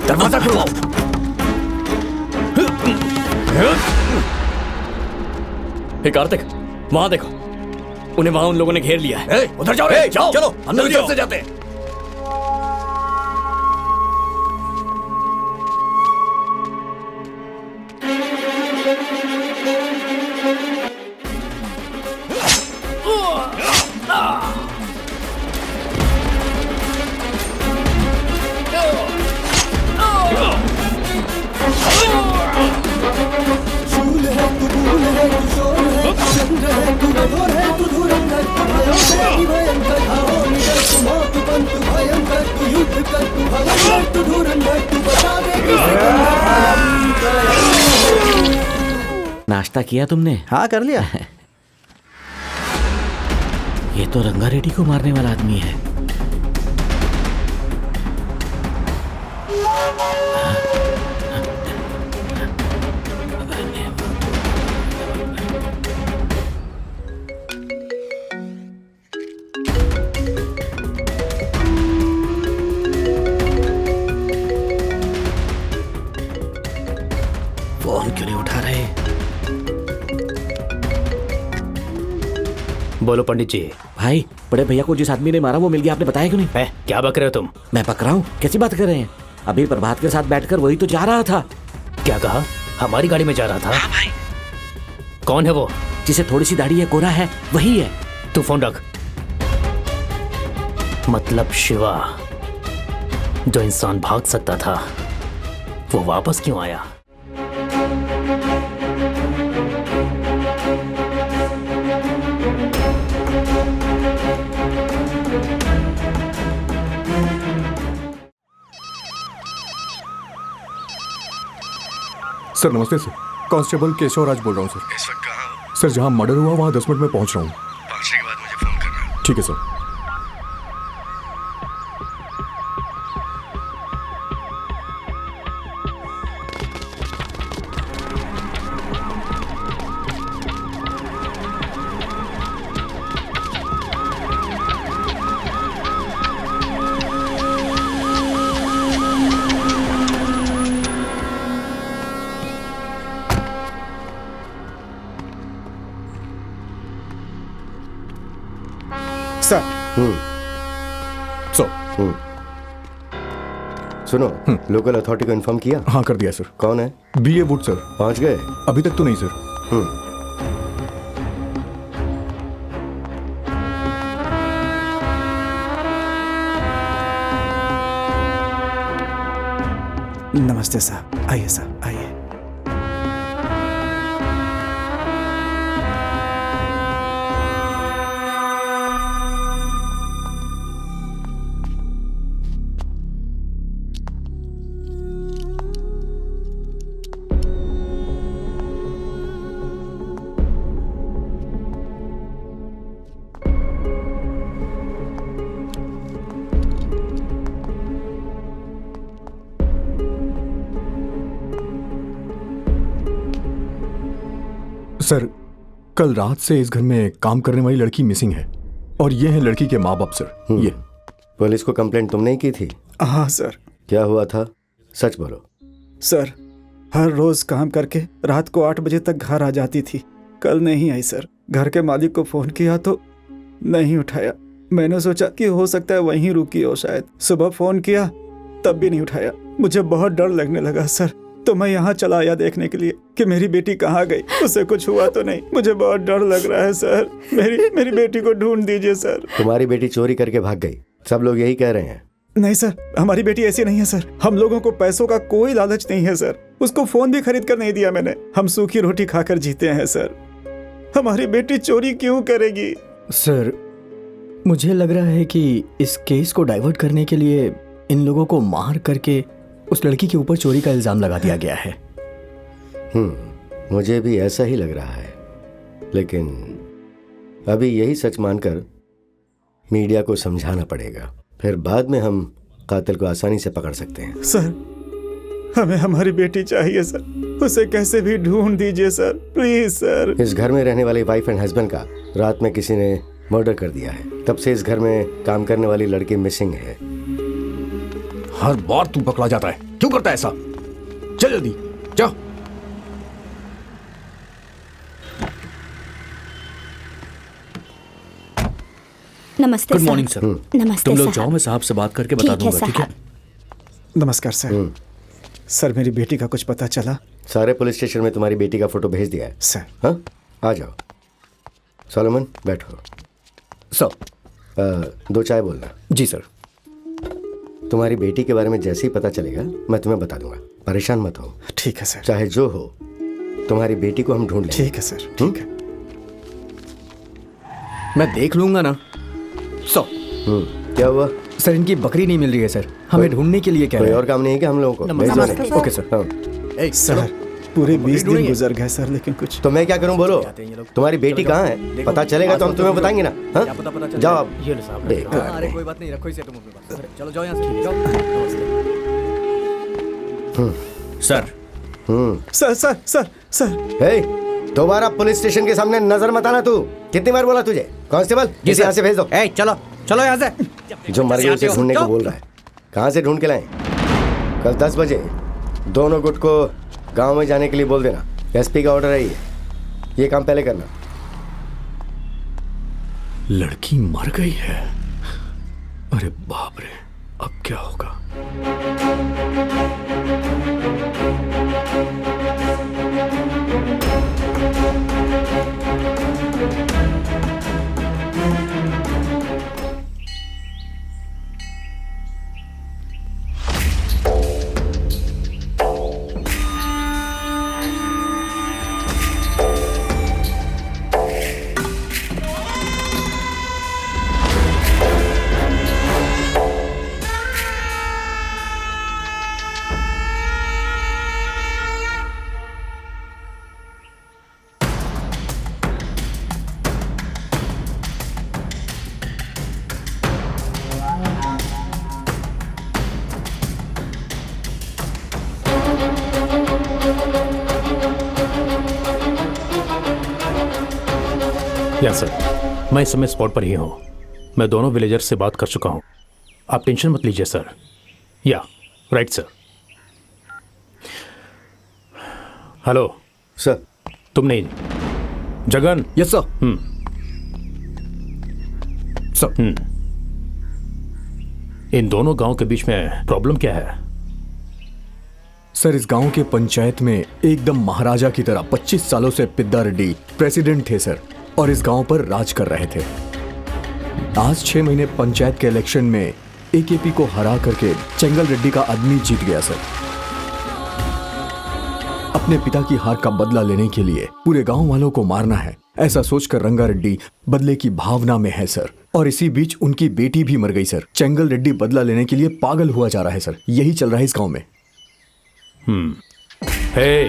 दरवाजा खोलो। हे कार्तिक, वहां देखो, उन्हें वहां उन लोगों ने घेर लिया है। उधर जाओ रे, जाओ, चलो अंदर की तरफ से जाते हैं। नाश्ता किया तुमने? हाँ कर लिया। ये तो रंगा रेड्डी को मारने वाला आदमी है। फोन क्यों नहीं उठा रहे? बोलो पंडित जी। भाई, बड़े भैया को जिस आदमी ने मारा वो मिल गया, आपने बताया क्यों नहीं? है, क्या बक रहे हो तुम? मैं पक रहा हूँ? कैसी बात कर रहे हैं? अभी प्रभात के साथ बैठकर वही तो जा रहा था। क्या कहा? हमारी गाड़ी में जा रहा था? हाँ भाई। कौन है वो? जिसे थोड़ी सी दाढ़ी है, गोरा है, वही है। तू फोन रख। मतलब शिवा, जो इंसान भाग सकता था, वो वापस क्यों आया? सर नमस्ते सर, कांस्टेबल केशव राज बोल रहा हूँ सर। इस वक्त कहाँ हो? सर जहाँ मर्डर हुआ वहाँ 10 मिनट में पहुँच रहा हूँ। पहुंचने के बाद मुझे फोन करना। ठीक है सर। सर। सुनो, लोकल अथॉरिटी को इन्फॉर्म किया? हाँ कर दिया सर। कौन है? BA would sir. पहुंच गए? अभी तक तो नहीं सर। नमस्ते साहब, आइए साहब, आइए। सर कल रात से इस घर में काम करने वाली लड़की मिसिंग है और ये है लड़की के माँ बाप सर। ये पुलिस को कंप्लेंट तुमने ही की थी? हाँ सर। क्या हुआ था, सच बोलो। सर, हर रोज काम करके रात को 8 बजे तक घर आ जाती थी। कल नहीं आई सर। घर के मालिक को फोन किया तो नहीं उठाया। मैंने सोचा कि हो सकता है वहीं रुकी हो शायद। सुबह फोन किया तब भी नहीं उठाया। मुझे बहुत डर लगने लगा सर, तो मैं यहाँ चला आया देखने के लिए कि मेरी बेटी कहाँ गई, उसे कुछ हुआ तो नहीं। मुझे बहुत डर लग रहा है सर। मेरी बेटी को ढूंढ दीजिए सर। तुम्हारी बेटी चोरी करके भाग गई, सब लोग यही कह रहे हैं। नहीं सर, हमारी बेटी ऐसी नहीं है सर। हम लोगों को पैसों का कोई लालच नहीं है सर। उसको फोन भी खरीद कर नहीं दिया मैंने। हम सूखी रोटी खाकर जीते हैं सर। हमारी बेटी चोरी क्यों करेगी? सर, मुझे लग रहा है कि इस केस को डाइवर्ट करने के लिए इन लोगों को मार करके उस लड़की के ऊपर चोरी का इल्जाम लगा दिया गया है। मुझे भी ऐसा ही लग रहा है, लेकिन अभी यही सच मानकर मीडिया को समझाना पड़ेगा, फिर बाद में हम कातिल को आसानी से पकड़ सकते हैं। सर, हमें हमारी बेटी चाहिए सर। उसे कैसे भी ढूंढ दीजिए सर, प्लीज सर। इस घर में रहने वाले वाइफ एंड हस्बैंड का रात में किसी ने मर्डर कर दिया है। तब से इस घर में काम करने वाली लड़की मिसिंग है। हर बार तू पकड़ा जाता है। क्यों करता है ऐसा? चल जल्दी जा। नमस्ते गुड साहब। Morning sir. नमस्ते तुम लोग साहब। जाओ, मैं साहब से बात करके बता ठीक है दूंगा, ठीक है? साहब। नमस्कार सर। सर मेरी बेटी का कुछ पता चला? सारे पुलिस स्टेशन में तुम्हारी बेटी का फोटो भेज दिया है सर। हाँ, आ जाओ। सोलोमन बैठो। सर। 2 चाय बोलना। जी सर। तुम्हारी बेटी के बारे में जैसे ही पता चलेगा मैं तुम्हें बता दूंगा, परेशान मत हो। ठीक है सर। चाहे जो हो, तुम्हारी बेटी को हम ढूंढ लेंगे। ठीक है सर, ठीक है। मैं देख लूंगा ना। सर। क्या हुआ? सर इनकी बकरी नहीं मिल रही है सर, हमें ढूंढने के लिए कह कोई रहे और काम नहीं है क्या हम लोगों को? नमस्ते। भेज दो नमस्ते उन्हें। सर। Okay sir. हाँ। सर पूरे 20 दिन ढूंढेंगे। गुजर गए सर, लेकिन कुछ तो मैं क्या करूं बोलो? तुम्हारी बेटी कहाँ है? देखो, पता चलेगा तो हम तुम्हें बताएंगे ना। क्या हाँ? पता चल जाओ जाए। अब। ये लो साहब। बेकार हाँ, अरे नहीं। कोई बात नहीं, रखो इसे तुम अपने पास। चलो जाओ यहाँ से, जाओ। Sir sir sir sir sir. हे, दोबारा पुलिस स्टेशन के सामने नजर मत आना तू। कितनी बार बोला तुझे? कांस्टेबल इसे यहाँ से भेज दो। ए चलो चलो यहाँ से। जो मर गए उसे ढूंढने को बोल रहा है। कहाँ से ढूंढ के लाएं? कल 10 बजे दोनों गुट को गांव में जाने के लिए बोल देना। एसपी का ऑर्डर है ये काम पहले करना। लड़की मर गई है। अरे बाप रे, अब क्या होगा? यस सर, मैं इस समय स्पॉट पर ही हूँ। मैं दोनों विलेजर से बात कर चुका हूँ। आप टेंशन मत लीजिए सर। या राइट सर। Hello sir. तुम नहीं, जगन। Yes sir. सर। इन दोनों गांव के बीच में प्रॉब्लम क्या है? सर इस गांव के पंचायत में एकदम महाराजा की तरह 25 सालों से पिद्दा रेड्डी प्रेसिडेंट थे सर, और इस गांव पर राज कर रहे थे। आज 6 महीने पंचायत के इलेक्शन में एकेपी को हरा करके चेंगल रेड्डी का आदमी जीत गया सर। अपने पिता की हार का बदला लेने के लिए पूरे गांव वालों को मारना है, ऐसा सोचकर रंगा रेड्डी बदले की भावना में है सर। और इसी बीच उनकी बेटी भी मर गई सर। चेंगल रेड्डी बदला लेने के लिए पागल हुआ जा रहा है सर। यही चल रहा है इस गांव में। हे,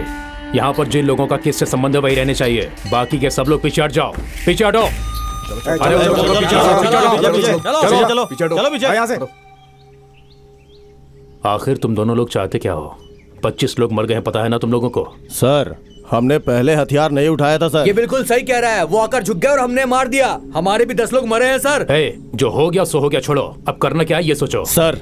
यहाँ पर जिन लोगों का केस से संबंध है वही रहने चाहिए। बाकी के सब लोग पीछे हट जाओ, पीछे हटो। अरे वो लोग पीछे हटो, पीछे हटो। चलो पीछे यहाँ से। आखिर तुम दोनों लोग चाहते क्या हो? 25 लोग मर गए हैं, पता है ना तुम लोगों को? सर हमने पहले हथियार नहीं उठाया था सर। ये बिल्कुल सही कह रहा है। वो आकर झुक गया और हमने मार दिया। हमारे भी 10 लोग मरे हैं सर। हे, जो हो गया सो हो गया, छोड़ो। अब करना क्या है ये सोचो। सर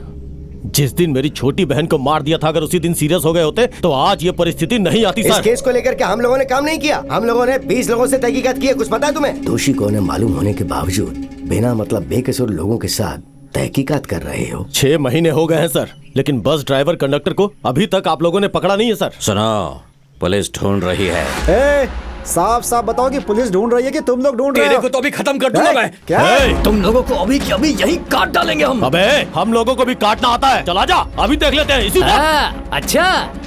जिस दिन मेरी छोटी बहन को मार दिया था, अगर उसी दिन सीरियस हो गए होते तो आज ये परिस्थिति नहीं आती इस सर। केस को लेकर क्या हम लोगों ने काम नहीं किया? हम लोगों ने 20 लोगों से तहकीकात की है। कुछ पता है तुम्हें? दोषी कौन है मालूम होने के बावजूद बिना मतलब बेकसूर लोगों के साथ तहकीकात कर रहे हो। 6 महीने हो गए हैं सर, लेकिन बस ड्राइवर कंडक्टर को अभी तक आप लोगों ने पकड़ा नहीं है सर। सुनो, पुलिस ढूंढ रही है। ए, साफ साफ बताओ कि पुलिस ढूंढ रही है कि तुम लोग ढूंढ रहे तेरे हो? को तो अभी खत्म कर दूंगा मैं। क्या? तुम लोगों को अभी की अभी यही काट डालेंगे हम। अबे हम लोगों को भी काटना आता है। चला जा, अभी देख लेते हैं इसी बात। अच्छा,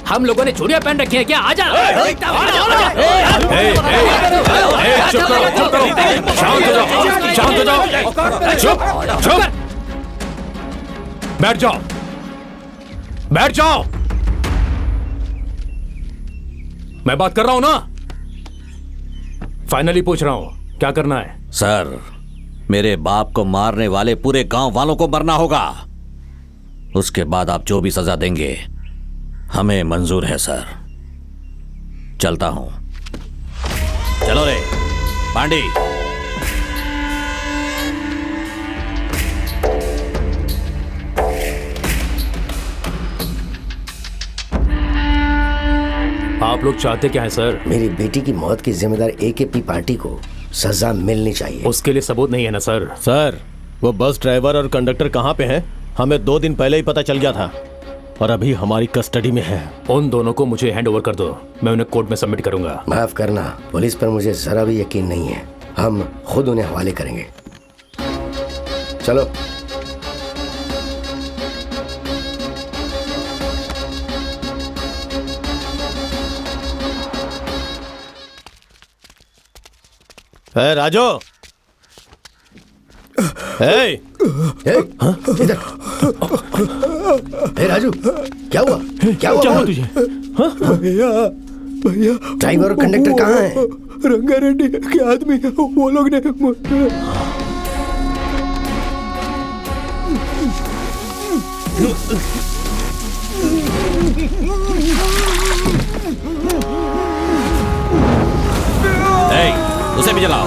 हम लोगों ने चूड़ियां पहन रखी है क्या? आजा। चुप करो, चुप करो, शांत हो जाओ, शांत हो जाओ, चुप चुप, बैठ जाओ, बैठ जाओ। मैं बात कर रहा हूं ना। फाइनली पूछ रहा हूं, क्या करना है? सर, मेरे बाप को मारने वाले पूरे गांव वालों को मरना होगा। उसके बाद आप जो भी सजा देंगे हमें मंजूर है सर। चलता हूं। चलो रे पांडी। आप लोग चाहते क्या है सर? मेरी बेटी की मौत की जिम्मेदार AKP पार्टी को सजा मिलनी चाहिए। उसके लिए सबूत नहीं है ना सर? सर, वो बस ड्राइवर और कंडक्टर कहाँ पे हैं? हमें 2 दिन पहले ही पता चल गया था और अभी हमारी कस्टडी में है। उन दोनों को मुझे हैंड ओवर कर दो, मैं उन्हें कोर्ट में सबमिट करूंगा। माफ करना, पुलिस पर मुझे जरा भी यकीन नहीं है। हम खुद उन्हें हवाले करेंगे। चलो। राजू, इधर। राजू, क्या हुआ? क्या हुआ तुझे? भैया भैया, ड्राइवर और कंडक्टर कहाँ हैं? रंगारेड्डी के आदमी वो लोग ने उसे भी जलाओ।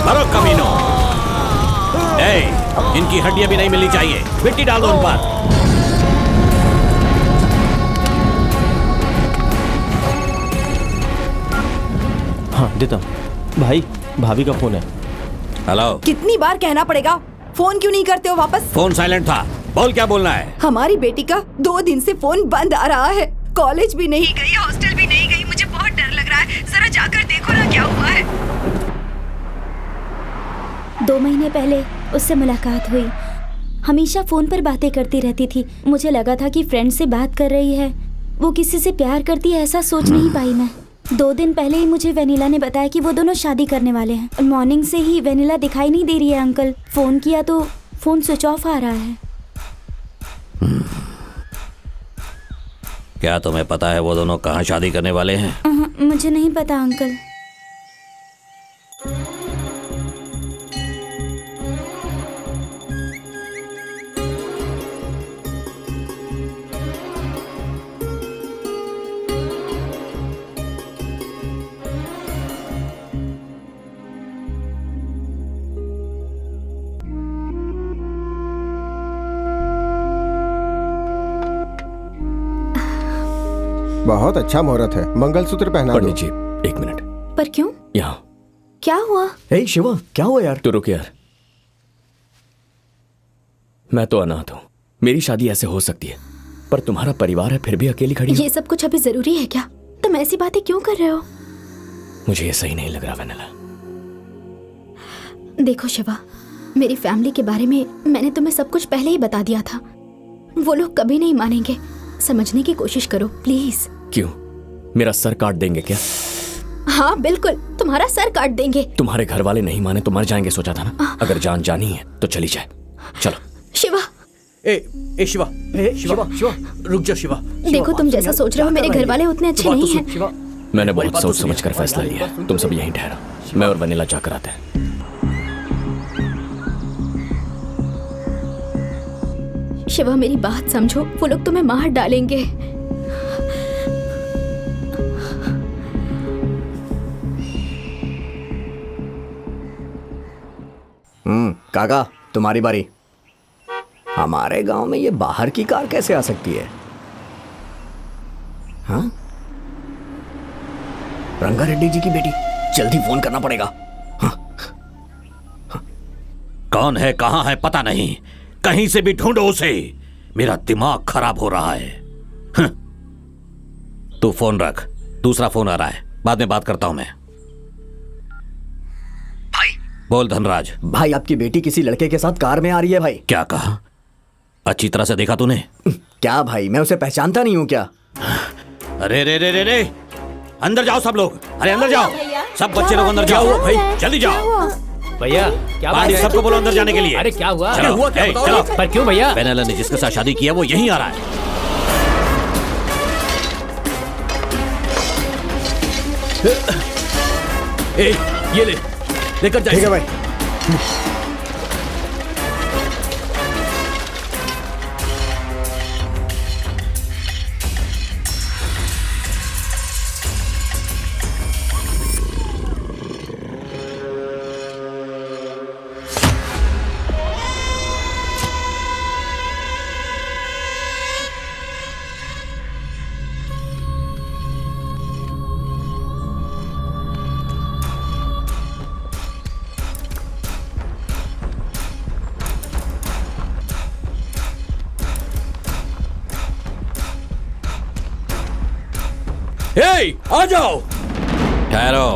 मारो कमीनो। इनकी हड्डियां भी नहीं मिलनी चाहिए, मिट्टी डाल दो उन पर। हाँ देता हूँ। भाई, भाभी का फोन है। हेलो। कितनी बार कहना पड़ेगा? फोन क्यों नहीं करते हो वापस? फोन साइलेंट था, बोल क्या बोलना है? हमारी बेटी का 2 दिन से फोन बंद आ रहा है। कॉलेज भी नहीं गई, हॉस्टल भी नहीं गई। मुझे बहुत डर लग रहा है। जरा जाकर देखो ना क्या हुआ है। 2 महीने पहले उससे मुलाकात हुई। हमेशा फोन पर बातें करती रहती थी। मुझे लगा था कि फ्रेंड से बात कर रही है, वो किसी से प्यार करती है, ऐसा सोच नहीं पाई मैं। 2 दिन पहले ही मुझे वेनिला ने बताया कि वो दोनों शादी करने वाले हैं। मॉर्निंग से ही वेनिला दिखाई नहीं दे रही है अंकल। फोन किया तो फोन स्विच ऑफ आ रहा है। क्या तुम्हें पता है वो दोनों कहाँ शादी करने वाले हैं? मुझे नहीं पता अंकल। बहुत अच्छा मुहूर्त है, मंगलसूत्र पहना दो। पंडित जी, 1 मिनट। पर क्यों? यहाँ। क्या हुआ? हे शिवा, क्या हुआ यार? तू रुक यार। मैं तो अनाथ हूँ, मेरी शादी ऐसे हो सकती है, पर तुम्हारा परिवार है, फिर भी अकेली खड़ी हो। ये सब कुछ अभी जरूरी है क्या? तुम ऐसी बातें क्यों कर रहे हो? मुझे ये सही नहीं लग रहा वेनिला। देखो शिवा, मेरी फैमिली के बारे में मैंने तुम्हें सब कुछ पहले ही बता दिया था। वो लोग कभी नहीं मानेंगे। समझने की कोशिश करो प्लीज। क्यों? मेरा सर काट देंगे क्या? हाँ बिल्कुल, तुम्हारा सर काट देंगे। तुम्हारे घर वाले नहीं माने तो मर जाएंगे, सोचा था ना। अगर जान जानी है तो चली जाए। चलो। शिवा, ए शिवा, शिवा रुक जा शिवा। देखो तुम जैसा सोच रहे हो मेरे घर वाले उतने अच्छे नहीं हैं। मैंने बहुत सोच समझ कर फैसला लिया। तुम सब यहीं ठहरो, मैं और वनीला जाकर आते हैं। शिवा मेरी बात समझो, वो लोग तुम्हें मार डालेंगे। काका तुम्हारी बारी। हमारे गांव में ये बाहर की कार कैसे आ सकती है? हाँ, रंगारेड्डी जी की बेटी, जल्दी फोन करना पड़ेगा। कौन है, कहां है पता नहीं, कहीं से भी ढूंढो उसे। मेरा दिमाग खराब हो रहा है। तू फोन रख, दूसरा फोन आ रहा है, बाद में बात करता हूं मैं। भाई बोल धनराज। भाई, आपकी बेटी किसी लड़के के साथ कार में आ रही है भाई। क्या कहा? अच्छी तरह से देखा तूने? क्या भाई, मैं उसे पहचानता नहीं हूं क्या? अरे रे रे रे रे, अंदर जाओ सब लोग। अरे अंदर जाओ, सब बच्चे लोग अंदर जाओ भाई, जल्दी जाओ। भैया क्या बाहर सबको बोलो अंदर जाने के लिए। अरे क्या हुआ? चलो, हुआ क्या? चलो। पर क्यों भैया? वेनिला ने जिसके साथ शादी किया वो यहीं आ रहा है। ये ले, लेकर जाइए। ठीक है भाई। ए, आ जाओ। ठहरो।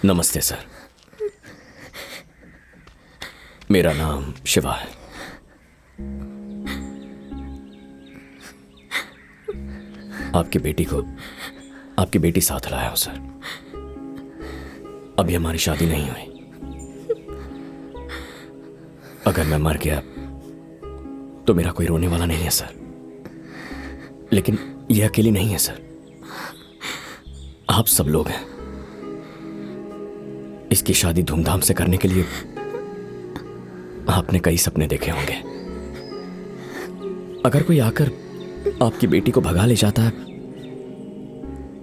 नमस्ते सर, मेरा नाम शिवा है। आपकी बेटी साथ लाया हूं सर। अभी हमारी शादी नहीं हुई। अगर मैं मर गया तो मेरा कोई रोने वाला नहीं है सर, लेकिन यह अकेली नहीं है सर, आप सब लोग हैं। इसकी शादी धूमधाम से करने के लिए आपने कई सपने देखे होंगे। अगर कोई आकर आपकी बेटी को भगा ले जाता है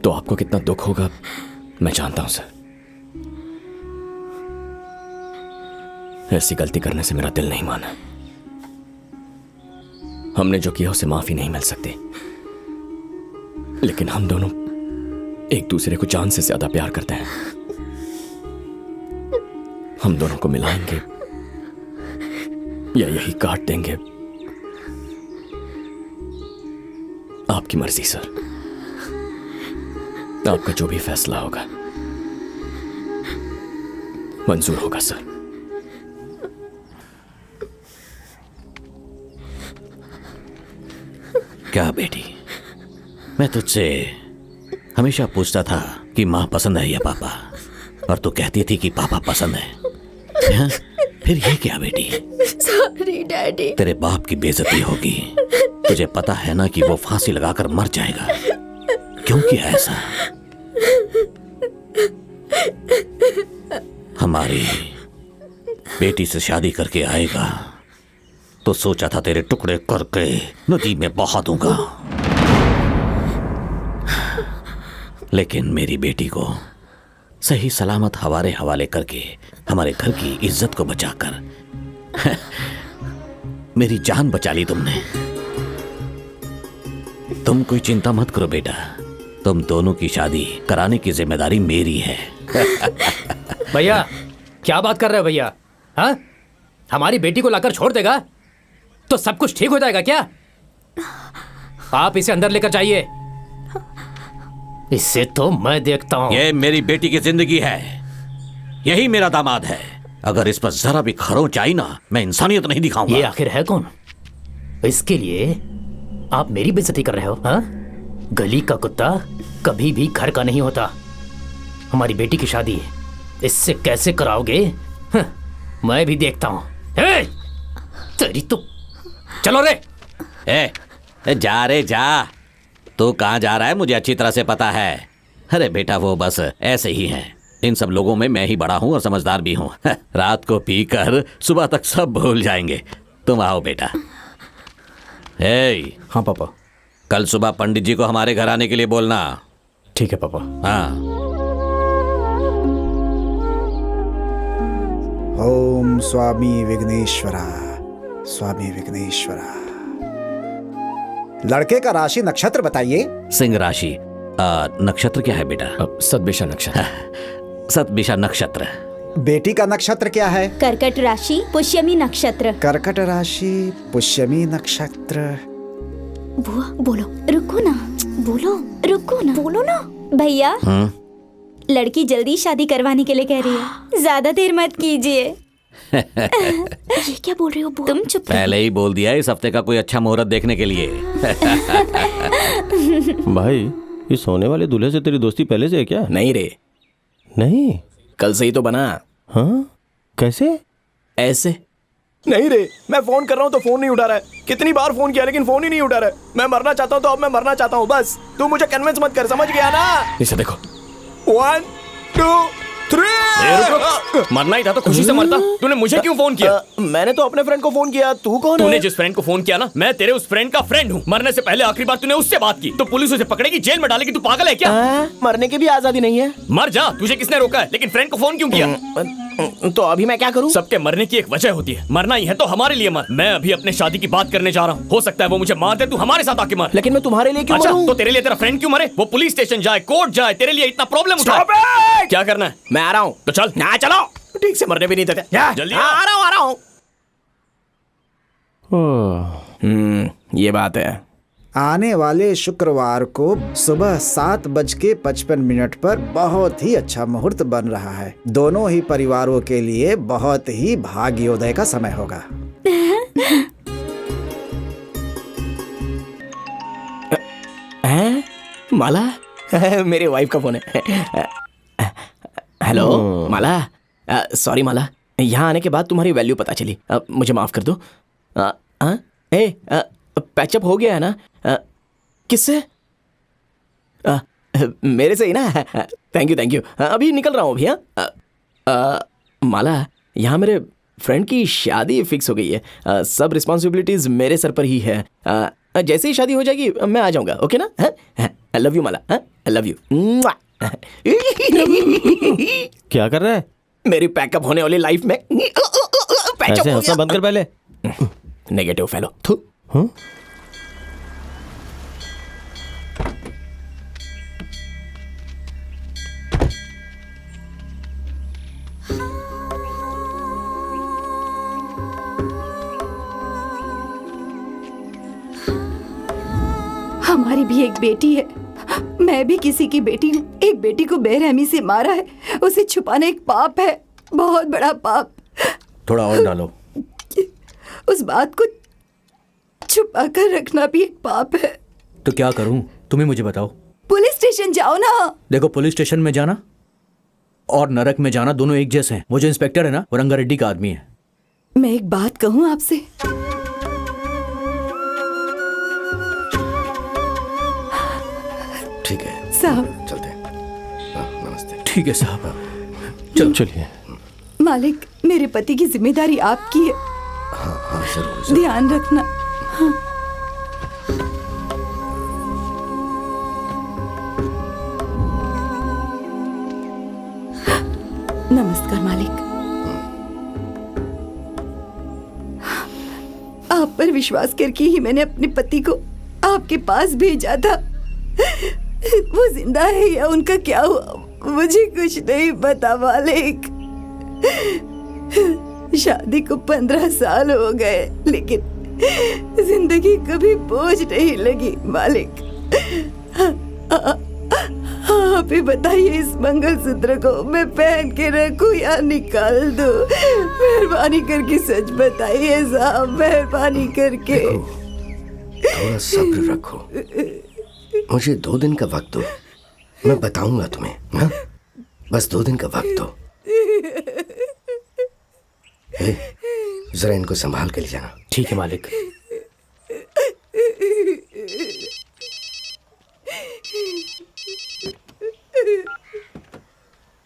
तो आपको कितना दुख होगा मैं जानता हूं सर। ऐसी गलती करने से मेरा दिल नहीं माना। हमने जो किया उसे माफी नहीं मिल सकती, लेकिन हम दोनों एक दूसरे को जान से ज्यादा प्यार करते हैं। हम दोनों को मिलाएंगे या यही काट देंगे, आपकी मर्जी सर। आपका जो भी फैसला होगा मंजूर होगा सर। क्या बेटी, मैं तुझसे हमेशा पूछता था कि माँ पसंद है या पापा, और तू कहती थी कि पापा पसंद है। हाँ? फिर ये क्या बेटी? Sorry daddy. तेरे बाप की बेइज्जती होगी। तुझे पता है ना कि वो फांसी लगाकर मर जाएगा। क्यों किया ऐसा? हमारी बेटी से शादी करके आएगा तो सोचा था तेरे टुकड़े करके नदी में बहा दूंगा, लेकिन मेरी बेटी को सही सलामत हवाले करके हमारे घर की इज्जत को बचाकर मेरी जान बचा ली तुमने। तुम कोई चिंता मत करो बेटा, तुम दोनों की शादी कराने की जिम्मेदारी मेरी है। भैया क्या बात कर रहे हो भैया? हाँ, हमारी बेटी को लाकर छोड़ देगा तो सब कुछ ठीक हो जाएगा क्या? आप इसे अंदर लेकर जाइए, इससे तो मैं देखता हूं। ये मेरी बेटी की जिंदगी है, यही मेरा दामाद है। अगर इस पर जरा भी खरोंच आई ना, मैं इंसानियत नहीं दिखाऊंगा। ये आखिर है कौन? इसके लिए आप मेरी बेइज्जती कर रहे हो? हाँ, गली का कुत्ता कभी भी घर का नहीं होता। हमारी बेटी की शादी इससे कैसे कराओगे? हाँ, मैं भी देखता हूं। तेरी तो चलो रे। जा रे जा। तू कहाँ जा रहा है मुझे अच्छी तरह से पता है। अरे बेटा वो बस ऐसे ही हैं। इन सब लोगों में मैं ही बड़ा हूँ और समझदार भी हूँ। रात को पीकर सुबह तक सब भूल जाएंगे। तुम आओ बेटा। हाँ पापा। कल सुबह पंडित जी को हमारे घर आने के लिए बोलना। ठीक है पापा। हाँ। ओम स्वामी विघ्नेश्वरा, स्वामी विघ्नेश्वरा। लड़के का राशि नक्षत्र बताइए। सिंह राशि। नक्षत्र क्या है बेटा? सतभिषा नक्षत्र। सतभिषा नक्षत्र। बेटी का नक्षत्र क्या है? कर्कट राशि, पुष्यमी नक्षत्र। कर्कट राशि, पुष्यमी नक्षत्र। बुआ बोलो। रुको ना, बोलो ना भैया। लड़की जल्दी शादी करवाने के लिए कह रही है, ज्यादा देर मत कीजिए। ये क्या बोल रही हो बुआ? तुम चुप। पहले ही बोल दिया इस हफ्ते का कोई अच्छा मुहूर्त देखने के लिए। भाई, इस होने वाले दूल्हे से तेरी दोस्ती पहले से है क्या? नहीं रे, नहीं, कल से ही तो बना। हाँ, कैसे? ऐसे नहीं रे, मैं फोन कर रहा हूँ तो फोन नहीं उठा रहा है। कितनी बार फोन किया लेकिन फोन ही नहीं उठा रहा है। मैं मरना चाहता हूँ तो अब मैं मरना चाहता हूँ, बस तू मुझे कन्विंस मत कर, समझ गया ना? इसे देखो। 1 2 3। मरना ही था तो खुशी से मरता। तूने मुझे क्यों फोन किया? मैंने तो अपने फ्रेंड को फोन किया। तू कौन है? तूने जिस फ्रेंड को फोन किया ना, मैं तेरे उस फ्रेंड का फ्रेंड हूँ। मरने से पहले आखिरी बार तूने उससे बात की तो पुलिस उसे पकड़ेगी, जेल में डालेगी। तू पागल है क्या? मरने की भी आजादी नहीं है। मर जा, तुझे किसने रोका है? लेकिन फ्रेंड को फोन क्यों किया? तो अभी मैं क्या करूं? सबके मरने की एक वजह होती है। मरना ही है तो हमारे लिए मर। मैं अभी अपने शादी की बात करने जा रहा हूँ। हो सकता है वो मुझे मार दे, तू हमारे साथ आके मर। लेकिन मैं तुम्हारे लिए क्यों अच्छा, मरूं? तो तेरे लिए तेरा फ्रेंड क्यों मरे? वो पुलिस स्टेशन जाए, कोर्ट जाए, तेरे लिए इतना प्रॉब्लम उठाए। क्या करना है? मैं आ रहा हूँ। तो चल। ना चलो, ठीक से मरने भी नहीं देते। जल्दी आ रहा हूँ। ये बात है। आने वाले शुक्रवार को सुबह 7:55 पर बहुत ही अच्छा मुहूर्त बन रहा है। दोनों ही परिवारों के लिए बहुत ही भाग्योदय का समय होगा। माला, मेरे वाइफ का फोन है। हेलो माला, सॉरी माला, यहाँ आने के बाद तुम्हारी वैल्यू पता चली। मुझे माफ कर दो। पैचअप हो गया है ना? किससे? मेरे से ही ना? Thank you. अभी निकल रहा हूँ अभी। माला, यहाँ मेरे फ्रेंड की शादी फिक्स हो गई है। सब रिस्पॉन्सिबिलिटीज मेरे सर पर ही है। जैसे ही शादी हो जाएगी मैं आ जाऊंगा। ओके ना? I love you Mala. I love you. क्या कर रहा है? मेरी पैकअप होने वाली लाइफ में ऐसे हंसना बंद कर पहले। Negative fellow. हमारी भी एक बेटी है, मैं भी किसी की बेटी हूँ। एक बेटी को बेरहमी से मारा है, उसे छुपाना एक पाप है, बहुत बड़ा पाप। थोड़ा और डालो। उस बात को छुपा कर रखना भी एक पाप है। तो क्या करूं? तुम्हें मुझे बताओ। पुलिस स्टेशन जाओ ना। देखो, पुलिस स्टेशन में जाना और नरक में जाना दोनों एक जैसे हैं। वो जो इंस्पेक्टर है ना, वो रंगारेड्डी का आदमी है। मैं एक बात कहूँ आपसे? ठीक है साहब, चलते हैं। नमस्ते। ठीक है साहब, चलिए। मालिक, मेरे पति की जिम्मेदारी आपकी है। हाँ जरूर। ध्यान रखना। हाँ। नमस्कार मालिक। आप पर विश्वास करके ही मैंने अपने पति को आपके पास भेजा था। वो जिंदा है या उनका क्या हुआ मुझे कुछ नहीं पता मालिक। शादी को 15 साल हो गए, लेकिन जिंदगी कभी बोझ नहीं लगी मालिक। आप ही बताइए, इस मंगलसूत्र को मैं पहन के रखूं या निकाल दूं? मेहरबानी करके सच बताइए साहब, मेहरबानी करके। थोड़ा सब्र रखो, मुझे 2 दिन का वक्त दो, मैं बताऊंगा तुम्हें। हाँ? बस 2 दिन का वक्त दो। जरा इनको संभाल के ले जाना। ठीक है मालिक।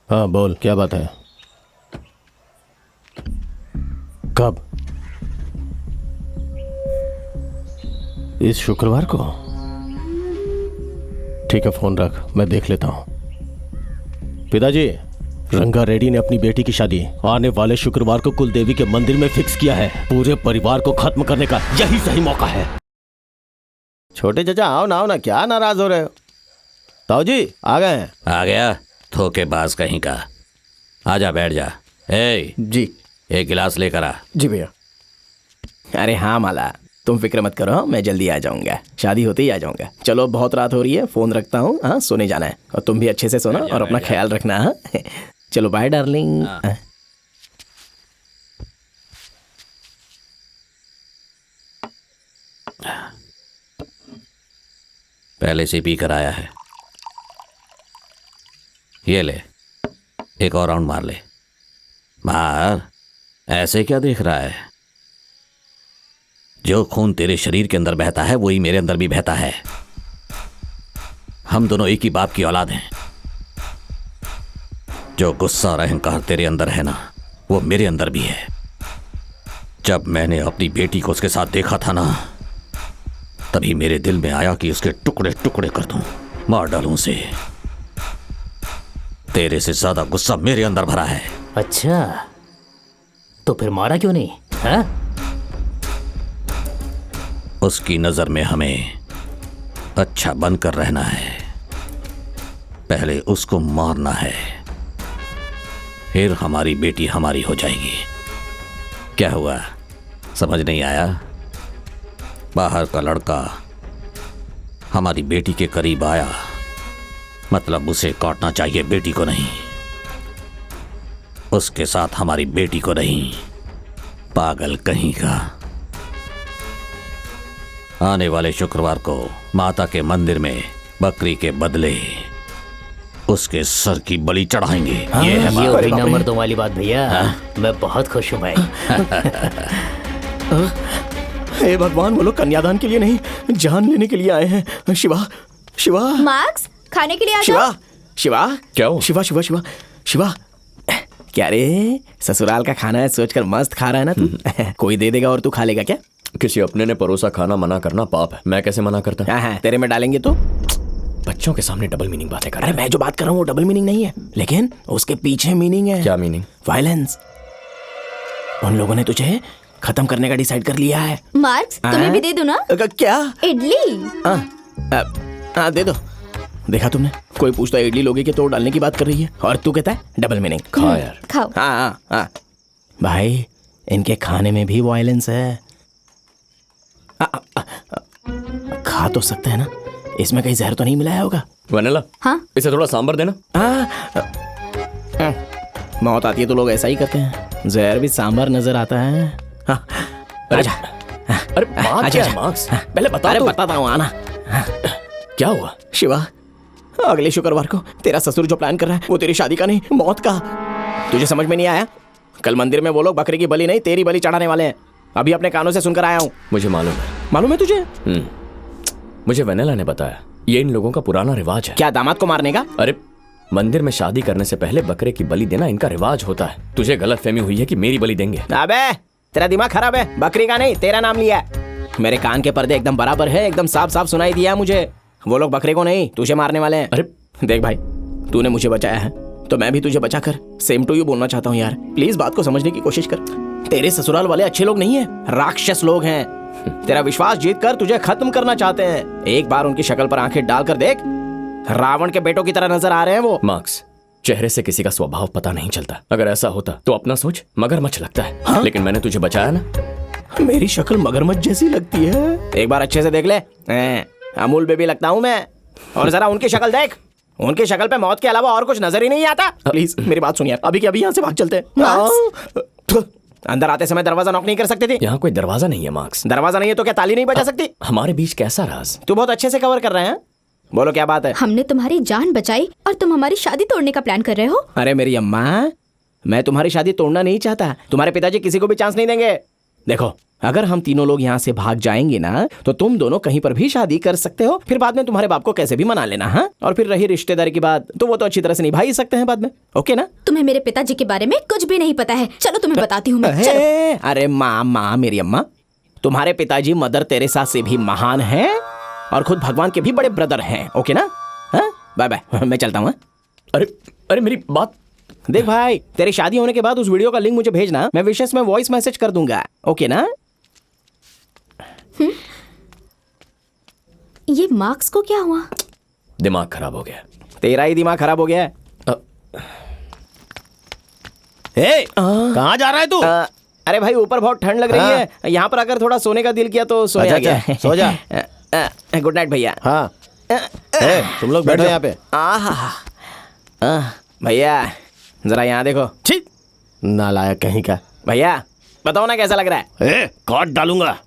हाँ बोल, क्या बात है? कब? इस शुक्रवार को? ठीक है, फोन रख, मैं देख लेता हूं। पिताजी, रंगारेड्डी ने अपनी बेटी की शादी आने वाले शुक्रवार को कुलदेवी के मंदिर में फिक्स किया है। पूरे परिवार को खत्म करने का यही सही मौका है। छोटे चाचा, आओ ना, क्या नाराज हो रहे हो? ताऊ जी आ गए हैं। आ गया धोखेबाज कहीं का। आजा, बैठ जा। जी, एक गिलास लेकर आ। जी भैया। अरे हाँ माला, तुम फिक्र मत करो, मैं जल्दी आ जाऊंगा। शादी होते ही आ जाऊंगा। चलो, बहुत रात हो रही है, फोन रखता हूँ। हाँ, सोने जाना है और तुम भी अच्छे से सोना और अपना ख्याल रखना। हाँ चलो, बाय डार्लिंग। पहले से पी कर आया है। ये ले, एक और राउंड मार ले। मार, ऐसे क्या देख रहा है? जो खून तेरे शरीर के अंदर बहता है वही मेरे अंदर भी बहता है। हम दोनों एक ही बाप की औलाद हैं। जो गुस्सा और अहंकार तेरे अंदर है ना, वो मेरे अंदर भी है। जब मैंने अपनी बेटी को उसके साथ देखा था ना, तभी मेरे दिल में आया कि उसके टुकड़े टुकड़े कर दूं, मार डालूं उसे। तेरे से ज्यादा गुस्सा मेरे अंदर भरा है। अच्छा, तो फिर मारा क्यों नहीं? हाँ? उसकी नजर में हमें अच्छा बनकर रहना है। पहले उसको मारना है, फिर हमारी बेटी हमारी हो जाएगी। क्या हुआ, समझ नहीं आया? बाहर का लड़का हमारी बेटी के करीब आया, मतलब उसे काटना चाहिए, बेटी को नहीं। उसके साथ हमारी बेटी को नहीं। पागल कहीं का। आने वाले शुक्रवार को माता के मंदिर में बकरी के बदले उसके सर की बलि चढ़ाएंगे। हाँ, ये है ये बिना मर्दों वाली बात भैया। मैं बहुत खुश हूँ भाई। हे भगवान, वो लोग कन्यादान के लिए नहीं, जान लेने के लिए आए हैं। शिवा, शिवा, मार्क्स, खाने के लिए आ शिवा, जाओ। शिवा, क्या हो? शिवा, शिवा, शिवा, शिवा, क्या रे, ससुराल का खाना है सोचकर मस्त खा रहा है ना तू? कोई दे देगा और तू खा लेगा क्या? किसी अपने ने परोसा खाना मना करना पाप है। मैं कैसे मना करता? हाँ, तेरे में डालेंगे तो? बच्चों के सामने डबल मीनिंग बातें कर। अरे मैं जो बात कर रहा हूँ वो डबल मीनिंग नहीं है, लेकिन उसके पीछे मीनिंग है। क्या मीनिंग? वायलेंस। उन लोगों ने तुझे खत्म करने का डिसाइड कर लिया है। मार्क्स, तुम्हें भी दे दूं ना? क्या? इडली। हाँ, दे दो। देखा तुमने, कोई पूछता है इडली लोगे कि तोड़ डालने की बात कर रही है, और तू कहता है डबल मीनिंग। खा यार। खाओ। हाँ, भाई इनके खाने में भी वायलेंस है। खा तो सकते हैं ना, इसमें कहीं जहर तो नहीं मिलाया होगा? वनीला, हाँ? इसे थोड़ा सांबर देना। मौत आती है तो लोग ऐसा ही करते हैं, जहर भी सांबर नजर आता है। अरे बात क्या है मार्क्स? पहले बता। अरे बताता हूँ, आना। क्या हुआ? शिवा, अगले शुक्रवार को तेरा ससुर जो प्लान कर रहा है वो तेरी शादी का नहीं, मौत का। तुझे समझ में नहीं आया? कल मंदिर में वो लोग बकरे की बलि नहीं तेरी बलि चढ़ाने वाले हैं। अभी अपने कानों से सुनकर आया हूँ। मुझे मालूम है। मालूम है तुझे? मुझे वनीला ने बताया, ये इन लोगों का पुराना रिवाज है। क्या, दामाद को मारने का? अरे मंदिर में शादी करने से पहले बकरे की बलि देना इनका रिवाज होता है। तुझे गलतफहमी हुई है कि मेरी बलि देंगे। अबे तेरा दिमाग खराब है, बकरी का नहीं तेरा नाम लिया है। मेरे कान के पर्दे एकदम बराबर है, एकदम साफ साफ सुनाई दिया है मुझे। वो लोग बकरे को नहीं तुझे मारने वाले हैं। अरे देख भाई, तूने मुझे बचाया है तो मैं भी तुझे बचाकर सेम टू यू बोलना चाहता हूँ यार। प्लीज बात को समझने की कोशिश कर। तेरे ससुराल वाले अच्छे लोग नहीं है, राक्षस लोग हैं। तेरा विश्वास जीत कर तुझे खत्म करना चाहते हैं। एक बार उनकी शक्ल पर आंखें डालकर देख, रावण के बेटों की तरह नजर आ रहे हैं वो। मार्क्स, चेहरे से किसी का स्वभाव पता नहीं चलता। अगर ऐसा होता तो अपना सोच मगरमच्छ लगता है। हाँ? लेकिन मैंने तुझे बचाया ना। मेरी शक्ल मगरमच्छ जैसी लगती है, एक बार अच्छे से देख ले। अमूल बेबी लगता हूँ मैं। और जरा उनकी शक्ल देख, उनकी शक्ल पे मौत के अलावा और कुछ नजर ही नहीं आता। प्लीज मेरी बात सुनिए, अभी के अभी यहाँ से भाग चलते हैं। अंदर आते समय दरवाजा नॉक नहीं कर सकते थे? यहाँ कोई दरवाजा नहीं है मार्क्स। दरवाजा नहीं है तो क्या ताली नहीं बजा सकती? हमारे बीच कैसा राज? तू बहुत अच्छे से कवर कर रहे हैं। बोलो क्या बात है? हमने तुम्हारी जान बचाई और तुम हमारी शादी तोड़ने का प्लान कर रहे हो? अरे मेरी अम्मा, मैं तुम्हारी शादी तोड़ना नहीं चाहता। तुम्हारे पिताजी किसी को भी चांस नहीं देंगे। देखो, अगर हम तीनों लोग यहाँ से भाग जाएंगे ना तो तुम दोनों कहीं पर भी शादी कर सकते हो, फिर बाद में तुम्हारे बाप को कैसे भी मना लेना। हाँ, और फिर रही रिश्तेदारी की बात तो वो तो अच्छी तरह से निभा ही सकते हैं बाद में। ओके ना? तुम्हें मेरे पिताजी के बारे में कुछ भी नहीं पता है। चलो तुम्हें बताती हूँ मैं। चलो। अरे माँ, मेरी अम्मा, तुम्हारे पिताजी मदर तेरेसा से भी महान हैं और खुद भगवान के भी बड़े ब्रदर हैं। ओके ना? बाय बाय, मैं चलता हूँ। अरे मेरी बात देख भाई, तेरी शादी होने के बाद उस वीडियो का लिंक मुझे भेजना, मैं विशेष में वॉइस मैसेज कर दूंगा। ओके ना? ये मार्क्स को क्या हुआ? दिमाग खराब हो गया। तेरा ही दिमाग खराब हो गया है। कहाँ जा रहा है तू? अरे भाई, ऊपर बहुत ठंड लग रही है, यहाँ पर अगर थोड़ा सोने का दिल किया तो सोने आ गया। सो जा। गुड नाइट भैया। हाँ, तुम लोग बैठो यहाँ पे। भैया जरा यहाँ देखो। नालायक कहीं का। भैया बताओ ना कैसा लग रहा है? काट डालूंगा।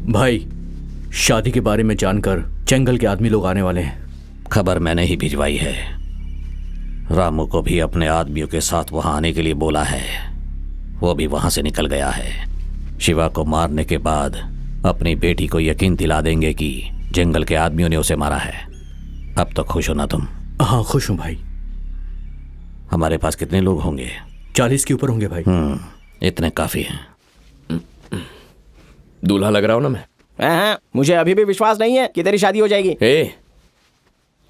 भाई, शादी के बारे में जानकर जंगल के आदमी लोग आने वाले हैं। खबर मैंने ही भिजवाई है। रामू को भी अपने आदमियों के साथ वहां आने के लिए बोला है। वो भी वहां से निकल गया है। शिवा को मारने के बाद अपनी बेटी को यकीन दिला देंगे कि जंगल के आदमियों ने उसे मारा है। अब तो खुश हो ना तुम? हाँ खुश हूँ भाई। हमारे पास कितने लोग होंगे? 40 के ऊपर होंगे भाई। इतने काफी हैं। दूल्हा लग रहा हूं ना मैं? हाँ, मुझे अभी भी विश्वास नहीं है कि तेरी शादी हो जाएगी।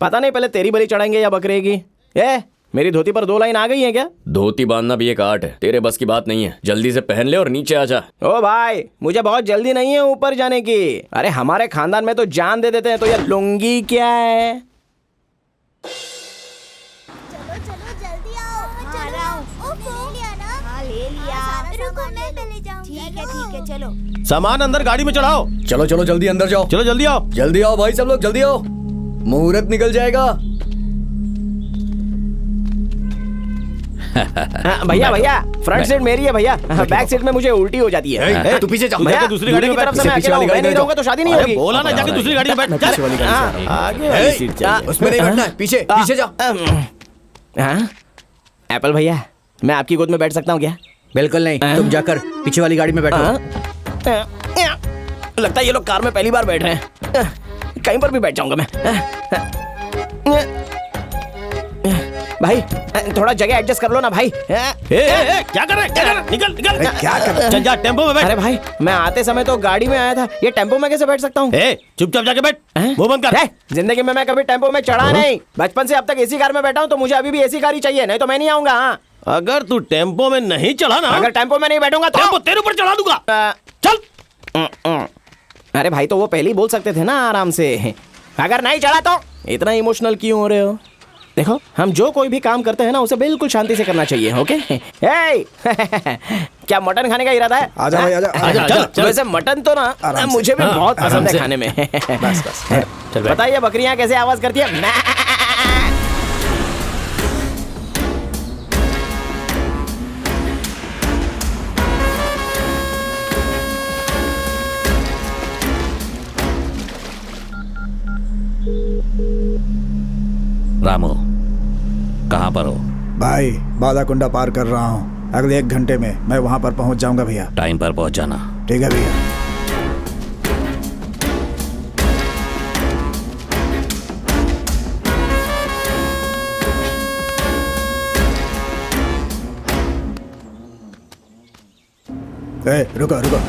पता नहीं पहले तेरी बलि चढ़ाएंगे या बकरे की। मेरी धोती पर 2 लाइन आ गई है क्या? धोती बांधना भी एक आर्ट है, तेरे बस की बात नहीं है। जल्दी से पहन ले और नीचे आ जा। ओ भाई, मुझे बहुत जल्दी नहीं है ऊपर जाने की। अरे हमारे खानदान में तो जान दे देते हैं, तो ये लुंगी क्या है? ठीक है चलो। सामान अंदर गाड़ी में चढ़ाओ। चलो चलो जल्दी अंदर जाओ। चलो जल्दी आओ। जल्दी आओ भाई, सब लोग जल्दी आओ, मुहूर्त निकल जाएगा। भैया भैया, फ्रंट सीट मेरी है भैया, बैक सीट में मुझे उल्टी हो जाती है। तू पीछे जा। भैया दूसरी गाड़ी की तरफ से मैं अकेला हूं, मैं नहीं रहूंगा तो शादी नहीं होगी। बोला ना, जाके दूसरी गाड़ी में बैठ। पीछे वाली गाड़ी से। आगे वाली सीट चाहिए। उसमें नहीं बैठना है, पीछे पीछे जा। एप्पल भैया, मैं आपकी गोद में बैठ सकता हूँ क्या? बिल्कुल नहीं, तुम जाकर पीछे वाली गाड़ी में बैठो। लगता है ये लोग कार में पहली बार बैठ रहे हैं। कहीं पर भी बैठ जाऊंगा मैं। भाई थोड़ा जगह एडजस्ट कर लो ना भाई। क्या कर रहे? निकल निकल। क्या कर रहे? चल जा, टेम्पो में बैठ। अरे भाई, मैं आते समय तो गाड़ी में आया था, ये टेम्पो में कैसे बैठ सकता हूँ? चुपचाप जाके बैठ, मुंह बंद कर। जिंदगी में मैं कभी टेम्पो में चढ़ा नहीं। बचपन से अब तक एसी कार में बैठा हूँ, तो मुझे अभी भी एसी कार ही चाहिए, नहीं तो मैं नहीं आऊंगा। अगर तू टेम्पो में नहीं चढ़ा ना, अगर टेम्पो में नहीं बैठूंगा तो टेम्पो तेरे ऊपर चढ़ा दूंगा। चल। अरे भाई, तो वो पहले ही बोल सकते थे ना आराम से। अगर नहीं चढ़ा तो इतना इमोशनल क्यों हो रहे हो? देखो, हम जो कोई भी काम करते हैं ना, उसे बिल्कुल शांति से करना चाहिए। ओके? क्या मटन खाने का इरादा है? आजा भाई, आजा। चल। वैसे मटन तो ना मुझे भी बहुत पसंद है खाने में। बस बस। बताइए बकरियां कैसे आवाज करती है? रामू, कहाँ पर हो? भाई, बालाकुंडा पार कर रहा हूँ। अगले 1 घंटे में मैं वहाँ पर पहुँच जाऊँगा भैया। टाइम पर पहुँच जाना। ठीक है भैया। रुको रुको।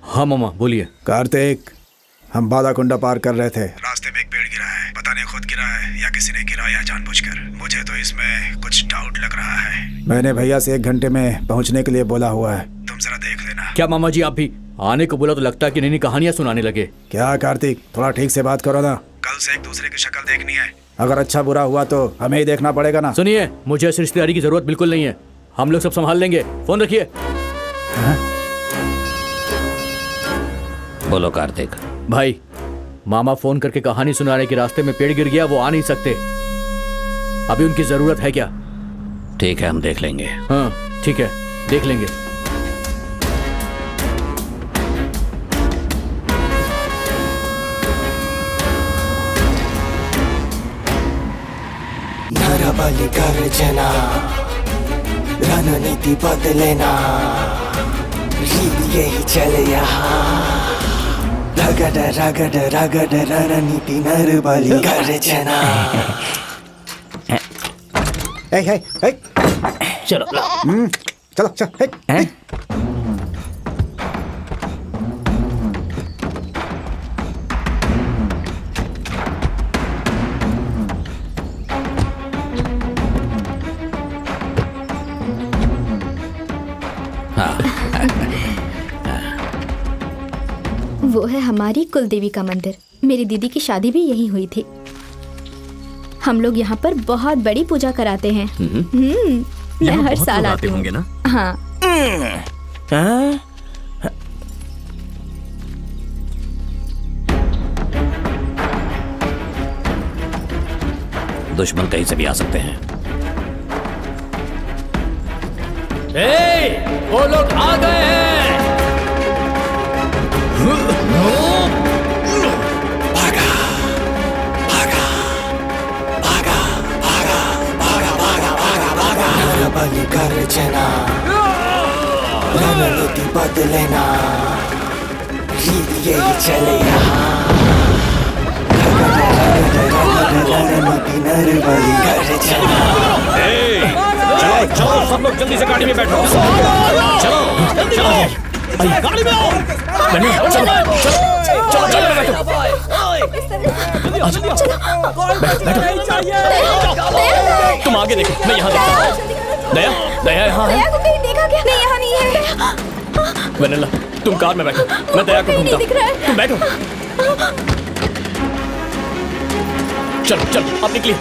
हाँ मामा बोलिए। कार्तिक, हम बालाकुंडा पार कर रहे थे, रास्ते में एक पेड़ गिरा है। पता नहीं खुद गिरा है या किसी ने गिराया जानबूझकर। मुझे तो इसमें कुछ डाउट लग रहा है। मैंने भैया से 1 घंटे में पहुंचने के लिए बोला हुआ है, तुम जरा देख लेना। क्या मामा जी, आप भी आने को बोला तो लगता है कि नई नई कहानियां सुनाने लगे। क्या कार्तिक, थोड़ा ठीक से बात करो ना। कल से एक दूसरे की शक्ल देखनी है। अगर अच्छा बुरा हुआ तो हमें ही देखना पड़ेगा ना। सुनिए, मुझे इस रिश्तेदारी की जरूरत बिल्कुल नहीं है। हम लोग सब संभाल लेंगे। फोन रखिए। बोलो कार्तिक। भाई, मामा फोन करके कहानी सुना रहे कि रास्ते में पेड़ गिर गया, वो आ नहीं सकते। अभी उनकी जरूरत है क्या? ठीक है, हम देख लेंगे। हाँ ठीक है, देख लेंगे। नरबलि गर्जना, रणनीति बदलेना, रीत यही चले यहाँ। रगड़ रगड़ रगड़ रणनीति नरबलि गर्जना। चलो चलो चल। वो है हमारी कुलदेवी का मंदिर। मेरी दीदी की शादी भी यहीं हुई थी। हम लोग यहाँ पर बहुत बड़ी पूजा कराते हैं। मैं हर साल आती हूँ ना। हाँ। दुश्मन कहीं से भी आ सकते हैं। वो लोग आ गए हैं। भागा भागा भागा भागा भागा भागा भागा भागा नरबली गर्जना रणनीति बदलेना रीत यही चले यहाँ रणनीति नरबली गर्जना। चलो चलो सब लोग जल्दी से गाड़ी में बैठो। चलो चलो गाड़ी में आओ। चलो चलो चलो चलो बैठो। तुम आगे देखो, मैं यहाँ देखता हूँ। दया दया यहाँ है। दया को कहीं देखा क्या? नहीं, यहाँ नहीं है। वनीला तुम कार में बैठो, मैं दया को ढूंढता हूँ। तुम बैठो। चलो चलो अब निकलिए।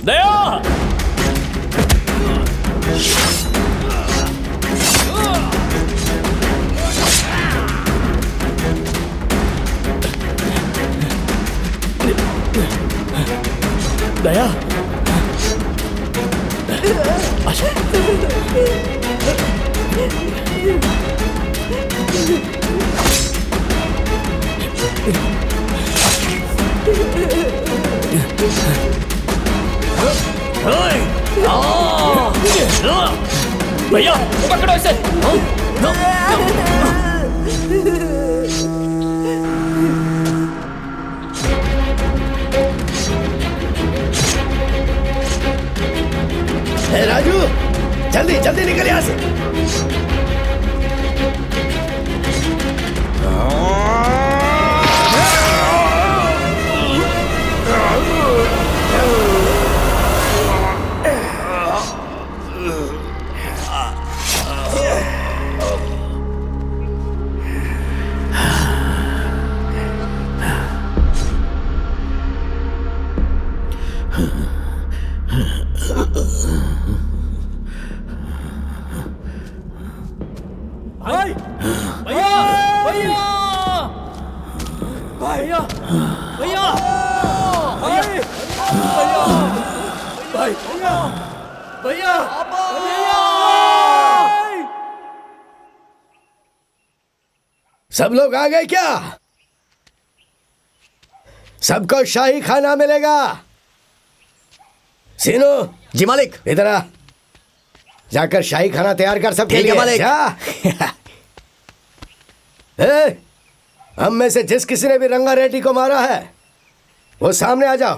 दया दया भैया पकड़ो इसे। राजू जल्दी जल्दी निकल यहाँ से। सब लोग आ गए क्या? सबको शाही खाना मिलेगा। सीनू जी मालिक। इधर आ, जाकर शाही खाना तैयार कर सबके लिए। मालिक। हम में से जिस किसी ने भी रंगा रेड्डी को मारा है वो सामने आ जाओ।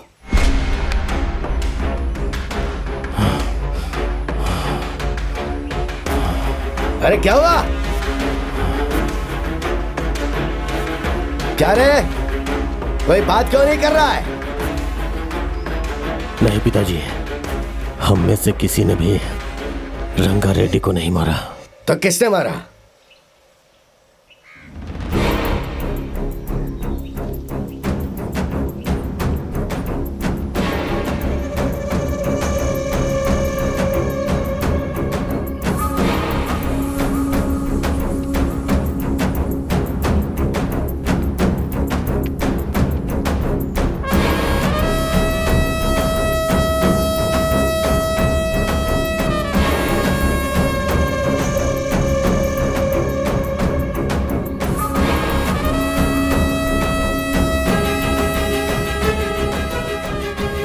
अरे क्या हुआ? क्या रे, कोई बात क्यों नहीं कर रहा है? नहीं पिताजी, हम में से किसी ने भी रंगा रेड्डी को नहीं मारा। तो किसने मारा?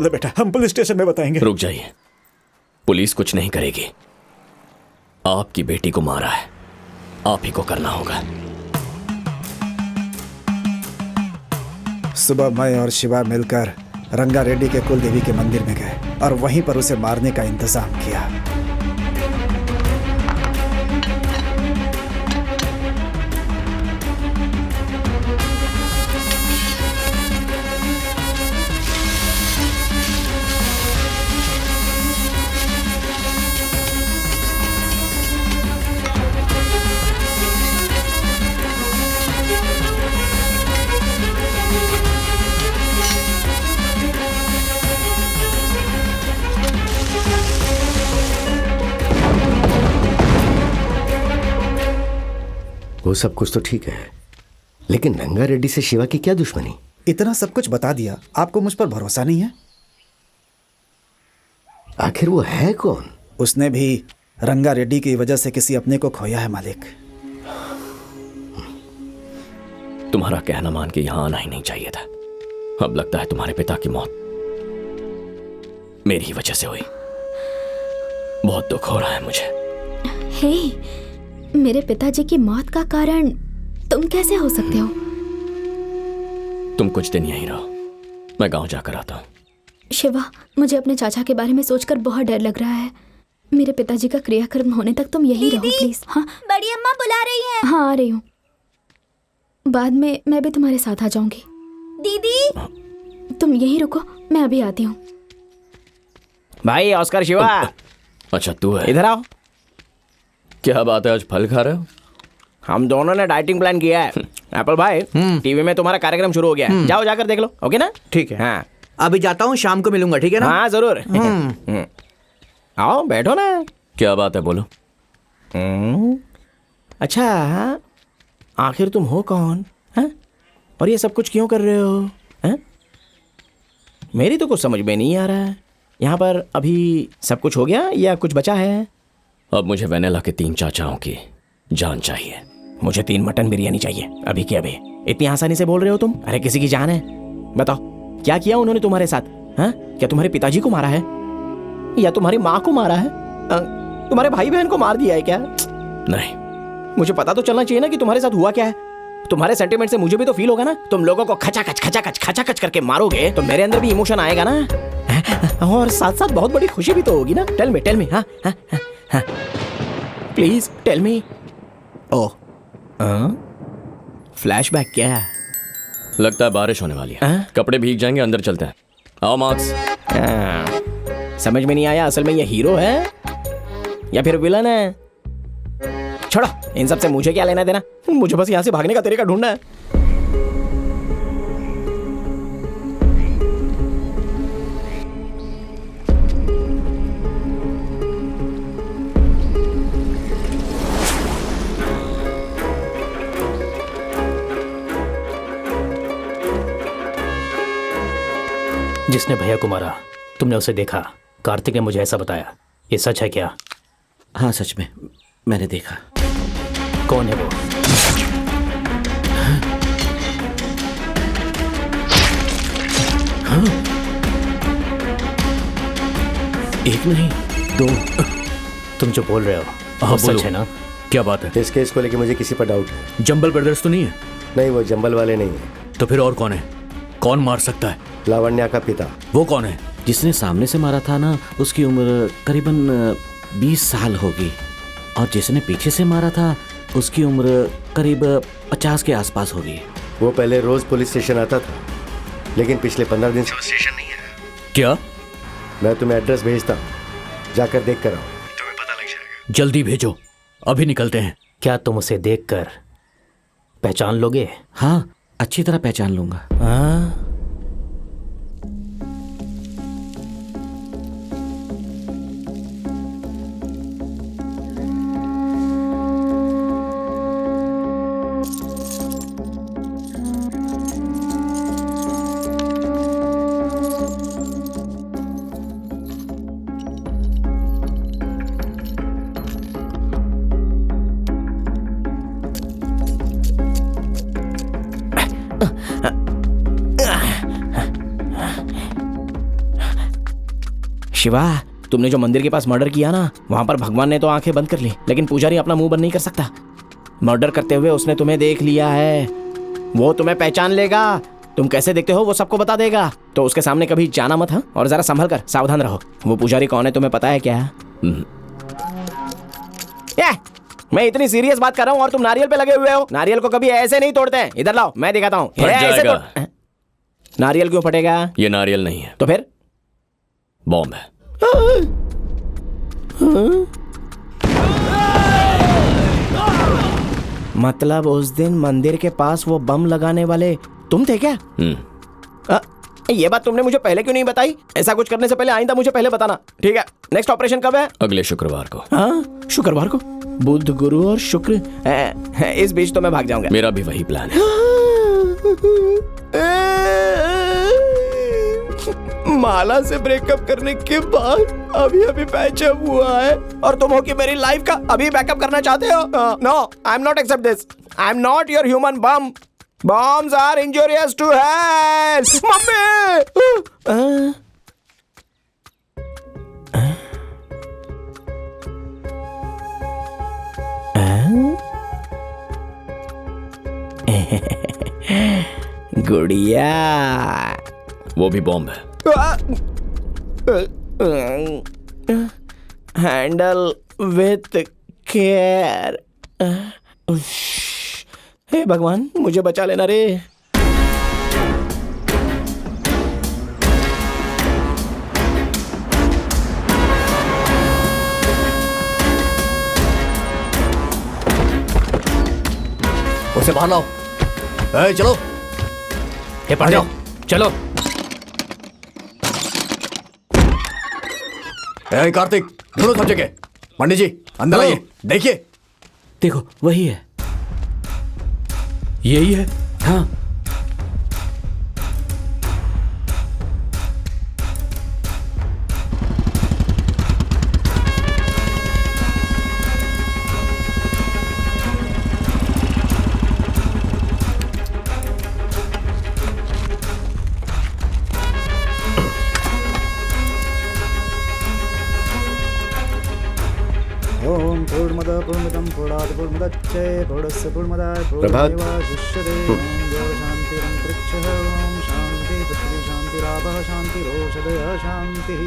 चलो बेटा, हम पुलिस स्टेशन में बताएंगे। रुक जाइए, पुलिस कुछ नहीं करेगी। आपकी बेटी को मारा है, आप ही को करना होगा। सुबह मैं और शिवा मिलकर रंगा रेड्डी के कुल देवी के मंदिर में गए और वहीं पर उसे मारने का इंतजाम किया। वो सब कुछ तो ठीक है, लेकिन रंगा रेड्डी से शिवा की क्या दुश्मनी? इतना सब कुछ बता दिया, आपको मुझ पर भरोसा नहीं है? आखिर वो है कौन? उसने भी रंगा रेड्डी की वजह से किसी अपने को खोया है मालिक। तुम्हारा कहना मान के यहां आना ही नहीं चाहिए था। अब लगता है तुम्हारे पिता की मौत मेरी ही वजह से हुई। बहुत दुख हो रहा है मुझे। हे, मेरे पिताजी की मौत का कारण तुम कैसे हो सकते हो? तुम कुछ दिन यहीं रहो, मैं गांव जाकर आता हूँ। शिवा, मुझे अपने चाचा के बारे में सोचकर बहुत डर लग रहा है। मेरे पिताजी का क्रियाक्रम होने तक तुम यहीं रहो प्लीज। हाँ, बड़ी अम्मा बुला रही हैं। हाँ, आ रही हूँ। बाद में मैं भी तुम्हारे साथ आ जाऊंगी। दीदी, तुम यहीं रुको, मैं अभी आती हूँ। भाई ऑस्कर, शिवा। अच्छा तू है, इधर आओ। क्या बात है, आज फल खा रहे हो? हम दोनों ने डाइटिंग प्लान किया है। एप्पल भाई, टीवी में तुम्हारा कार्यक्रम शुरू हो गया है। जाओ जाकर देख लो, ओके ना? ठीक है। हाँ, अभी जाता हूँ, शाम को मिलूंगा, ठीक है ना? हाँ जरूर। आओ बैठो ना। क्या बात है, बोलो। अच्छा, आखिर तुम हो कौन है? और ये सब कुछ क्यों कर रहे हो है? मेरी तो कुछ समझ में नहीं आ रहा है। यहाँ पर अभी सब कुछ हो गया या कुछ बचा है? अब मुझे वेनेला के 3 चाचाओं की जान चाहिए। मुझे 3 मटन बिरयानी चाहिए, अभी के अभी। इतनी आसानी से बोल रहे हो तुम? अरे किसी की जान है। बताओ क्या किया उन्होंने तुम्हारे साथ? हाँ, क्या तुम्हारे पिताजी को मारा है या तुम्हारी माँ को मारा है? तुम्हारे भाई बहन को मार दिया है क्या? नहीं, मुझे पता तो चलना चाहिए ना कि तुम्हारे साथ हुआ क्या है। तुम्हारे सेंटीमेंट से मुझे भी तो फील होगा ना। तुम लोगों को खचाखच करके मारोगे तो मेरे अंदर भी इमोशन आएगा ना, और साथ साथ बहुत बड़ी खुशी भी तो होगी ना। Tell me. हाँ, please tell me. Oh, flashback क्या? लगता है बारिश होने वाली है। कपड़े भीग जाएंगे, अंदर चलते हैं। आओ मार्क्स। समझ में नहीं आया, असल में ये हीरो है या फिर विलन है? छोड़ो, इन सब से मुझे क्या लेना देना। मुझे बस यहाँ से भागने का तरीका ढूंढना है। जिसने भैया को मारा, तुमने उसे देखा। कार्तिक ने मुझे ऐसा बताया, ये सच है क्या? हाँ सच में, मैंने देखा। कौन है वो? हाँ? एक नहीं, 2। तुम जो बोल रहे हो हाँ, सच है ना? क्या बात है? इस केस को लेकर मुझे किसी पर डाउट है। जंबल ब्रदर्स तो नहीं है? नहीं, वो जंबल वाले नहीं है। तो फिर और कौन है? कौन मार सकता है? लावण्या का पिता। वो कौन है? जिसने सामने से मारा था ना, उसकी उम्र करीबन 20 साल होगी, और जिसने पीछे से मारा था उसकी उम्र करीब 50 के आसपास होगी। वो पहले रोज पुलिस स्टेशन आता था, लेकिन पिछले 15 दिन से वो स्टेशन नहीं है। क्या? मैं तुम्हें एड्रेस भेजता हूँ, जाकर देख कर आओ, तुम्हें पता लग जाएगा। जल्दी भेजो, अभी निकलते हैं। क्या तुम उसे देखकर पहचान लोगे? हाँ, अच्छी तरह पहचान लूंगा। हाँ? शिवा, तुमने जो मंदिर के पास मर्डर किया ना, वहां पर भगवान ने तो आंखें बंद कर ली, लेकिन पुजारी अपना मुंह बंद नहीं कर सकता। मर्डर करते हुए उसने तुम्हें देख लिया है, वो तुम्हें पहचान लेगा। तुम कैसे दिखते हो वो सबको बता देगा, तो उसके सामने कभी जाना मत। हाँ, और जरा संभल कर, सावधान रहो। वो पुजारी कौन है तुम्हें पता है क्या? मैं इतनी सीरियस बात कर रहा हूँ और तुम नारियल पे लगे हुए हो। नारियल को कभी ऐसे नहीं तोड़ते हैं। इधर लाओ, मैं दिखाता हूँ। नारियल क्यों फटेगा? ये नारियल नहीं है। तो फिर? बॉम्ब है। मतलब उस दिन मंदिर के पास वो बम लगाने वाले तुम थे क्या? ये बात तुमने मुझे पहले क्यों नहीं बताई? ऐसा कुछ करने से पहले आइंदा मुझे पहले बताना, ठीक है? नेक्स्ट ऑपरेशन कब है? अगले शुक्रवार को। हाँ, शुक्रवार को? बुध, गुरु और शुक्र, इस बीच तो मैं भाग जाऊंगा। मेरा भी वही प्लान है। माला से ब्रेकअप करने के बाद अभी अभी पैचअप हुआ है और तुम हो कि मेरी लाइफ का अभी बैकअप करना चाहते हो? No, I am not accept this. I am not your human bomb. Bombs are injurious to health. Mummy. गुड़िया, वो भी बॉम्ब है। Handle with care. हे भगवान, मुझे बचा लेना रे। उसे बाहर लाओ। चलो, हे पढ़ जाओ, चलो। कार्तिक, ढूंढो सब जगह। पंडित जी, अंदर आइए, देखिए। देखो, वही है। यही है। हाँ। ओम पूर्णमद पूर्णमिदं पूर्णात् पूर्णमुदच्यते पूर्णस्य पूर्णमादाय पूर्णमेवावशिष्यते। ओम शान्तिरन्तरिक्षः। ओम शान्ति पृथ्वी शान्तिरापः शान्तिरोषधयः शान्तिः।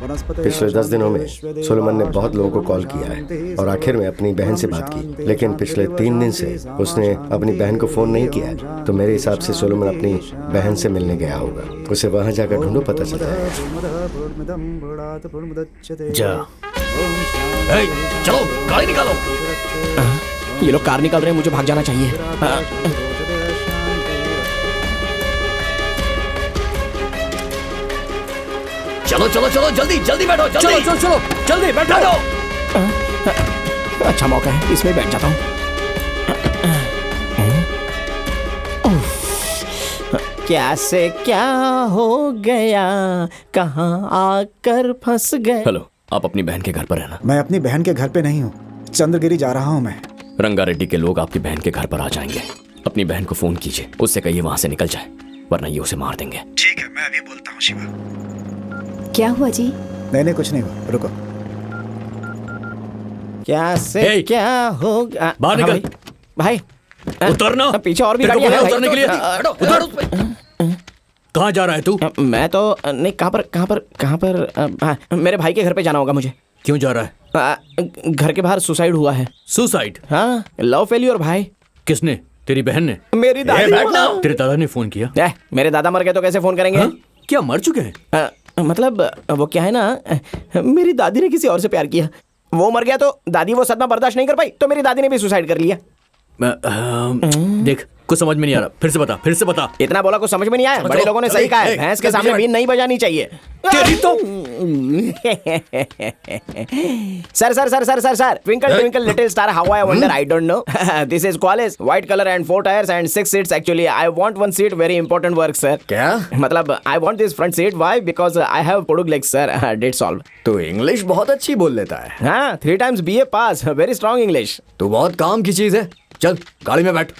पिछले 10 दिनों में सोलोमन ने बहुत लोगों को कॉल किया है और आखिर में अपनी बहन से बात की, लेकिन पिछले 3 दिन से उसने अपनी बहन को फोन नहीं किया है। तो मेरे हिसाब से सोलोमन अपनी बहन से मिलने गया होगा। उसे वहां जाकर ढूंढो, पता चल जाएगा। जा। चलो, गाड़ी निकालो। ये लोग कार निकाल रहे हैं, मुझे भाग जाना चाहिए। चलो चलो चलो, जल्दी जल्दी बैठो, जल्दी। चलो चलो चलो, जल्दी बैठो। अच्छा मौका है, इसमें बैठ जाता हूँ। क्या से क्या हो गया, कहाँ आकर फंस गए। हेलो, आप अपनी बहन के घर पर रहना। मैं अपनी बहन के घर पे नहीं हूँ, चंद्रगिरी जा रहा हूँ मैं। रंगारेड्डी के लोग आपकी बहन के घर पर आ जाएंगे। अपनी बहन को फोन कीजिए, उससे कहिए वहां से निकल जाए, वरना ये उसे मार देंगे। ठीक है, मैं अभी बोलता हूँ शिवा। क्या हुआ जी? नहीं कुछ नहीं हुआ, रुको। क्या से क्या हो गया। बाहर निकल भाई। उतरना। पीछे और भी गाड़ियां हैं उतरने के लिए। उतर। कहाँ जा रहा है तू? मैं तो नहीं, कहाँ पर मेरे भाई के घर पे जाना होगा मुझे। क्यों जा रहा है? घर के बाहर सुसाइड हुआ है। सुसाइड? हाँ, लव फेल्यूर भाई। किसने? तेरी बहन ने? मेरी दादी। तेरे दादा ने फोन किया? मेरे दादा मर गए तो कैसे फोन करेंगे? क्या मर चुके हैं? मतलब वो क्या है ना, मेरी दादी ने किसी और से प्यार किया, वो मर गया तो दादी वो सदमा बर्दाश्त नहीं कर पाई, तो मेरी दादी ने भी सुसाइड कर लिया। देख, कुछ समझ में नहीं आ रहा, फिर से बता। इतना बोला कुछ समझ में नहीं आया? बड़े लोगों ने सही कहा है, भैंस के सामने बीन नहीं बजानी चाहिए। तेरी तो sir twinkle twinkle little star how I wonder I don't know this is college white colour and 4 tyres and 6 seats actually I want 1 seat very important work sir. क्या मतलब I want this front seat why because I have पोडुग legs sir that's all. तो English बहुत अच्छी बोल लेता है। हाँ 3 टाइम्स BA पास, वेरी स्ट्रॉन्ग इंग्लिश। तो बहुत काम की चीज है, चल गाड़ी में बैठ।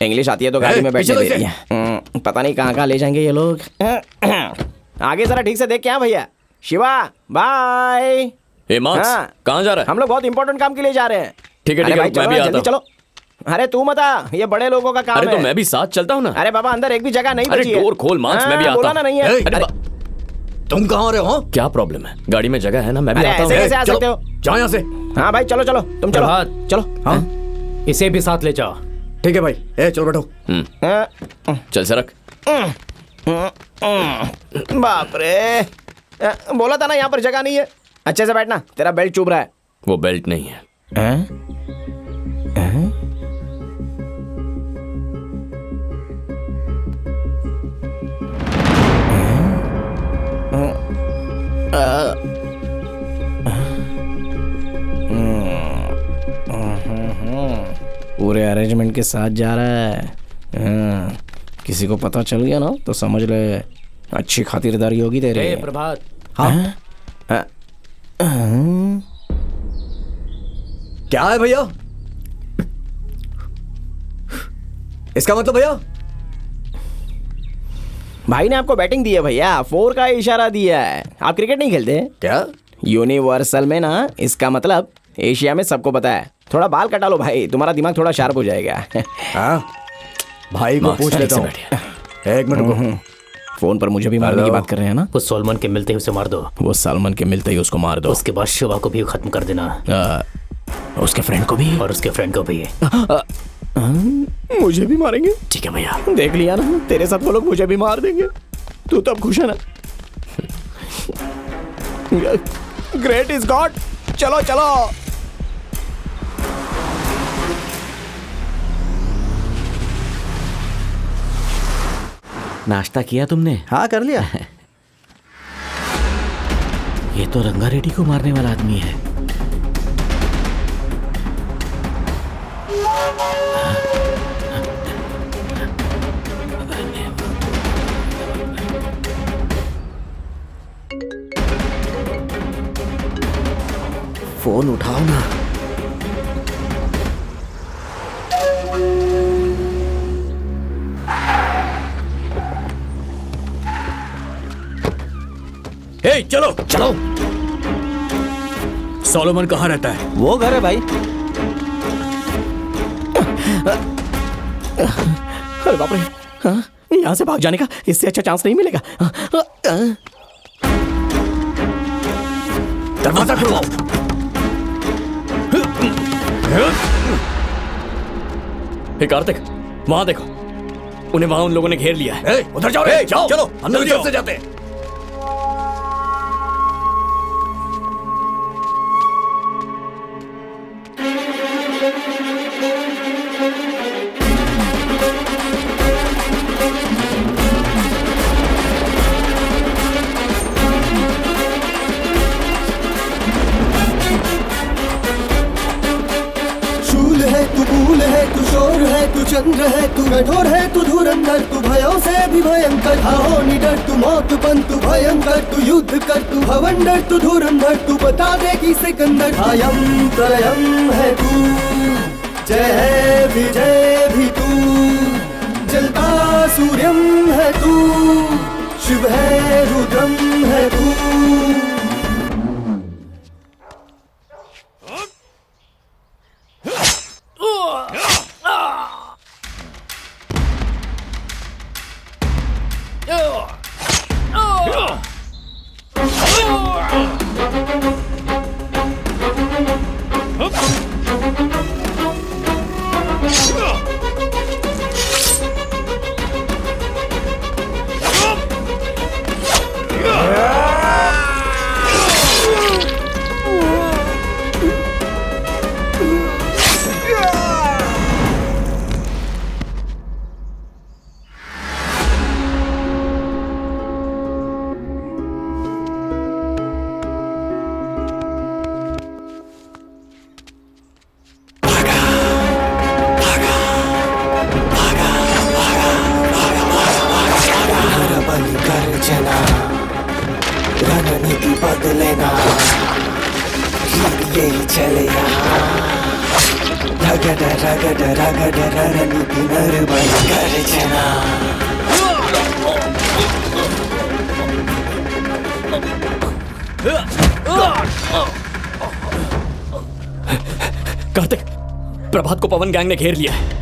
इंग्लिश आती है तो गाड़ी में बैठने दे। पता नहीं कहाँ ले जाएंगे ये लोग। आगे जरा ठीक से देख क्या भैया। शिवा बाय। ए मार्क्स, कहाँ जा रहा है? हम लोग बहुत इंपॉर्टेंट काम के लिए जा रहे हैं। ठीक है अरे भाई, मैं भी आता हूँ। चलो। अरे तू मत आ, ये बड़े लोगों का काम है। अरे तो मैं भी साथ चलता हूँ ना। अरे बाबा अंदर एक भी जगह नहीं अरे बची है। डोर खोल मार्क्स, मैं भी आता बोला हूँ। ना नहीं है। अरे तुम कहाँ रहे हो? क्या प्रॉब्लम है? गाड़ी में जगह है ना, मैं भी आता हूँ। ऐसे आ सकते हो? जाओ यहाँ से। हाँ भाई चलो चलो, तुम चलो। चलो। हाँ इसे भी साथ ले जाओ। ठीक है भाई, चलो बैठो। चल से रख। बाप रे, बोला था ना यहाँ पर जगह नहीं है। अच्छे से बैठना, तेरा बेल्ट चुभ रहा है। वो बेल्ट नहीं है। पूरे अरेंजमेंट के साथ जा रहा है। किसी को पता चल गया ना तो समझ ले अच्छी खातिरदारी होगी तेरे। प्रभात। हाँ क्या है भैया? इसका मतलब भैया, भाई ने आपको बैटिंग दी है भैया, 4 का इशारा दिया है। आप क्रिकेट नहीं खेलते क्या? यूनिवर्सल में ना इसका मतलब एशिया में सबको पता है। थोड़ा बाल कटा लो भाई, तुम्हारा दिमाग थोड़ा शार्प हो जाएगा। भाई को पूछ लेता हूँ। एक मिनट रुको। फोन पर मुझे भी मारने की बात कर रहे हैं ना? वो सलमान के मिलते ही उसे मार दो। वो सलमान के मिलते ही उसको मार दो। उसके बाद शिवा को भी खत्म कर देना। उसके फ्रेंड को भी? और उसके फ्रेंड को भी। मुझे भी मारेंगे? ठीक है भैया। देख लिया ना, तेरे साथ वो लोग मुझे भी मार देंगे। तू तब खुश है ना? Great is God. चलो चलो। नाश्ता किया तुमने? हाँ कर लिया। ये तो रंगा रेड्डी को मारने वाला आदमी है। फोन उठाओ ना। हे चलो चलो। सोलोमन कहाँ रहता है? वो घर है भाई। अरे बाप रे, हाँ? यहाँ से भाग जाने का इससे अच्छा चांस नहीं मिलेगा। दरवाजा खोलो। हे कार्तिक, वहां देखो, उन्हें वहां उन लोगों ने घेर लिया है। उधर जाओ रे, जाओ चलो अंदर की तरफ से जाते हैं। शूल है तू, भूल है तू, शोर है तू, चंद्र है तू, कठोर है तू, धुरंधर तू, भयों से भी भयंकर, हो निडर तू, मौत बन तू, भयंकर तू, युद्ध कर तू, भवंडर तू, धुरंधर तू, बता दे कि सिकंदर। अयम प्रलयम है तू, जय है विजय भी तू, जलता सूर्यम है तू, शिव है रुद्रम है तू। रणनीति बदलेना, यही चले यहाँ। रगड़ रगड़ रगड़ रणनीति नरबल गर्जना। कार्तिक, प्रभात को पवन गैंग ने घेर लिया है।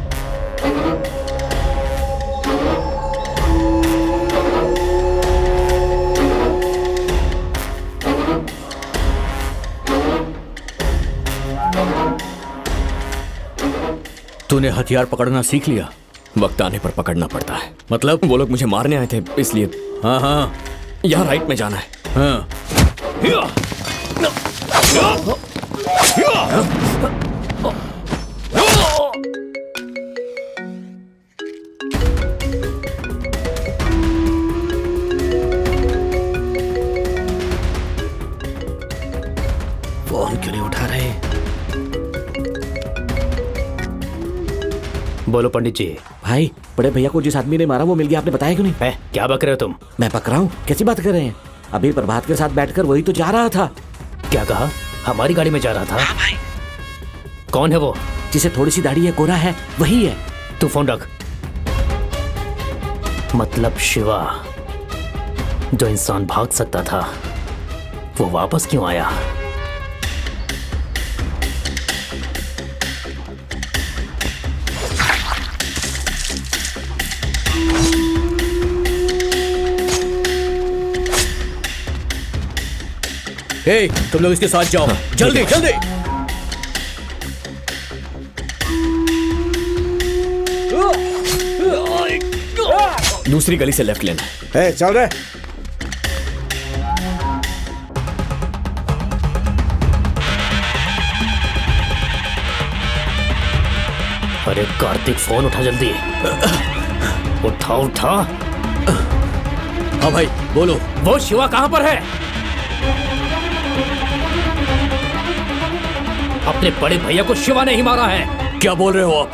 तूने हथियार पकड़ना सीख लिया? वक्त आने पर पकड़ना पड़ता है। मतलब? वो लोग मुझे मारने आए थे, इसलिए। हाँ हाँ, यहाँ राइट में जाना है। हाँ। फोन क्यों नहीं उठा रहे? बोलो पंडित जी। भाई, बड़े भैया को जिस आदमी ने मारा वो मिल गया, आपने बताया क्यों नहीं? है क्या बक रहे हो तुम? मैं बक रहा हूँ? कैसी बात कर रहे हैं? अभी प्रभात के साथ बैठकर वही तो जा रहा था। क्या कहा? हमारी गाड़ी में जा रहा था? हाँ भाई। कौन है वो? जिसे थोड़ी सी दाढ़ी है, गोरा है, वही है। तू फोन रख। मतलब शिवा, जो इंसान भाग सकता था, वो वापस क्यों आया? हे, तुम लोग इसके साथ जाओ। जल्दी जल्दी। दूसरी गली से लेफ्ट लेना है। चल रहे। अरे कार्तिक, फोन उठा जल्दी। उठा उठा। हाँ भाई बोलो। वो शिवा कहां पर है? अपने बड़े भैया को शिवा ने ही मारा है। क्या बोल रहे हो आप?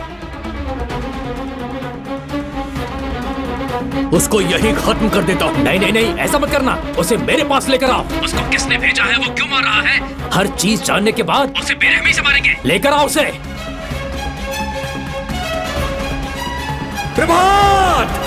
उसको यही खत्म कर देता हूं। नहीं नहीं नहीं, ऐसा मत करना। उसे मेरे पास लेकर आओ। उसको किसने भेजा है, वो क्यों मार रहा है, हर चीज जानने के बाद उसे बेरहमी से मारेंगे। लेकर आओ उसे। प्रभात!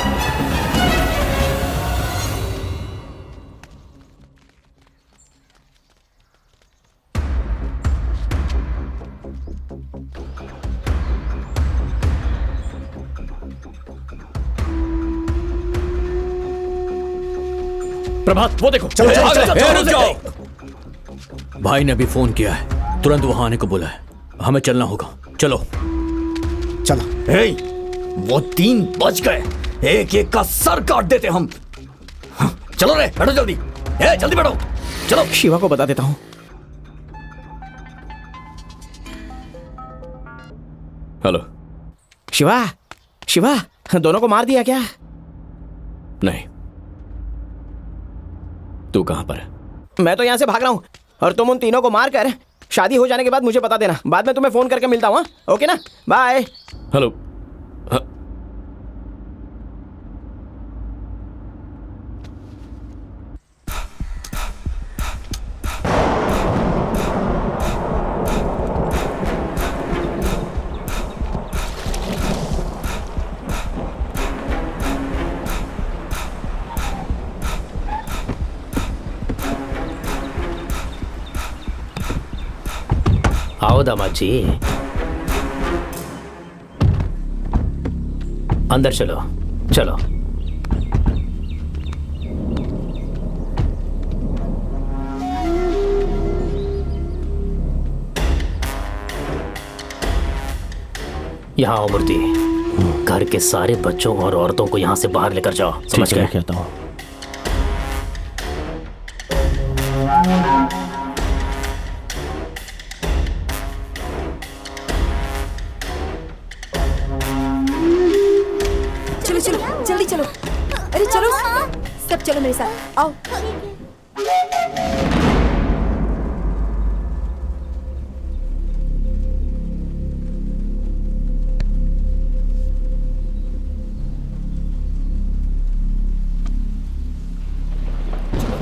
प्रभात, वो देखो। चलो चलो चलो, रुक जाओ। भाई ने अभी फोन किया है, तुरंत वहां आने को बोला है। हमें चलना होगा, चलो। चलो। वो 3 बज गए, एक एक का सर काट देते हम। चलो रे, बैठो जल्दी। जल्दी बैठो, चलो। शिवा को बता देता हूँ। हेलो शिवा, शिवा, दोनों को मार दिया क्या? नहीं। तू कहां पर है? मैं तो यहां से भाग रहा हूं, और तुम उन तीनों को मार कर शादी हो जाने के बाद मुझे बता देना। बाद में तुम्हें फोन करके मिलता हूं। ओके ना? बाय। हेलो। आओ दामाद जी, अंदर चलो चलो। यहाँ आओ मूर्ति। घर के सारे बच्चों और औरतों को यहाँ से बाहर लेकर जाओ, समझ गए? कहता हूँ। चलो चलो जल्दी चलो। अरे चलो सब, चलो मेरे साथ आओ।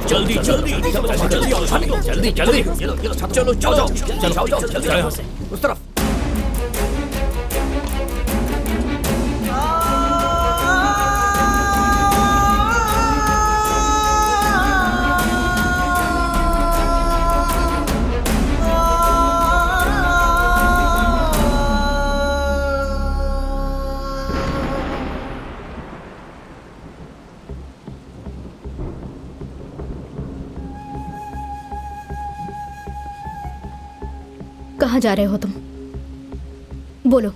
जल्दी जल्दी जल्दी जल्दी चलो चलो चलो यहाँ से उस तरफ। कहाँ जा रहे हो तुम? बोलो,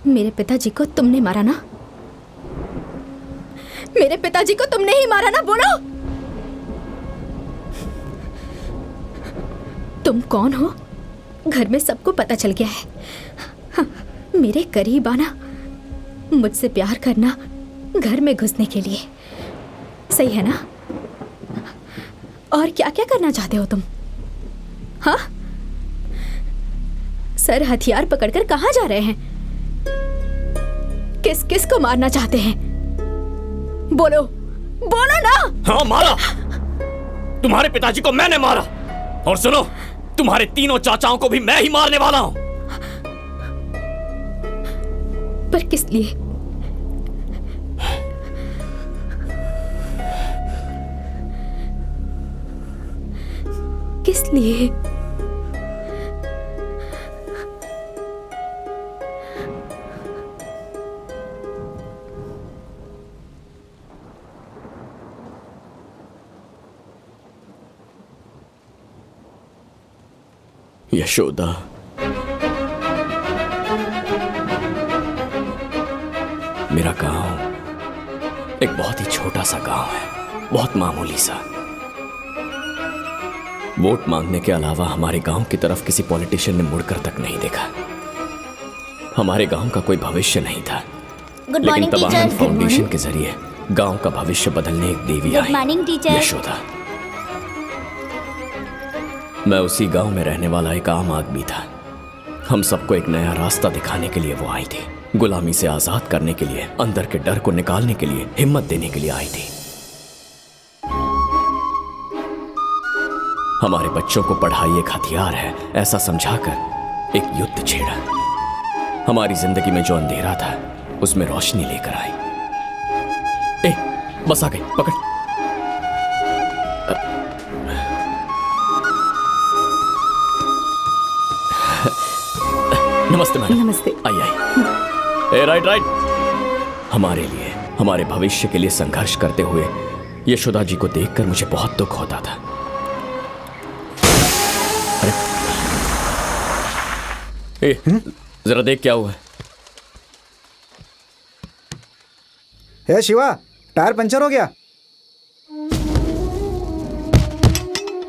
मेरे पिताजी को तुमने मारा ना? मेरे पिताजी को तुमने ही मारा ना? बोलो, तुम कौन हो? घर में सबको पता चल गया है। हाँ, मेरे करीब आना, मुझसे प्यार करना, घर में घुसने के लिए, सही है ना? और क्या क्या करना चाहते हो तुम? हाँ, सर हथियार पकड़कर कहाँ जा रहे हैं? किस किस को मारना चाहते हैं? बोलो, बोलो ना। हाँ, मारा। तुम्हारे पिताजी को मैंने मारा, और सुनो, तुम्हारे तीनों चाचाओं को भी मैं ही मारने वाला हूं। पर किस लिए? किस लिए? यशोदा, मेरा गांव एक बहुत ही छोटा सा गांव है, बहुत मामूली सा। वोट मांगने के अलावा हमारे गांव की तरफ किसी पॉलिटिशियन ने मुड़कर तक नहीं देखा। हमारे गांव का कोई भविष्य नहीं था, लेकिन तबाहन फाउंडेशन के जरिए गांव का भविष्य बदलने एक देवी आई, यशोदा। मैं उसी गांव में रहने वाला एक आम आदमी था। हम सबको एक नया रास्ता दिखाने के लिए वो आई थी, गुलामी से आजाद करने के लिए, अंदर के डर को निकालने के लिए, हिम्मत देने के लिए आई थी। हमारे बच्चों को पढ़ाई एक हथियार है ऐसा समझाकर एक युद्ध छेड़ा। हमारी जिंदगी में जो अंधेरा था उसमें रोशनी लेकर आई। बस आ गई, पकड़। नमस्ते मैडम। नमस्ते। आइए। राइट। हमारे लिए, हमारे भविष्य के लिए संघर्ष करते हुए यशोदा जी को देखकर मुझे बहुत दुख होता था। अरे जरा देख क्या हुआ है। शिवा, टायर पंचर हो गया।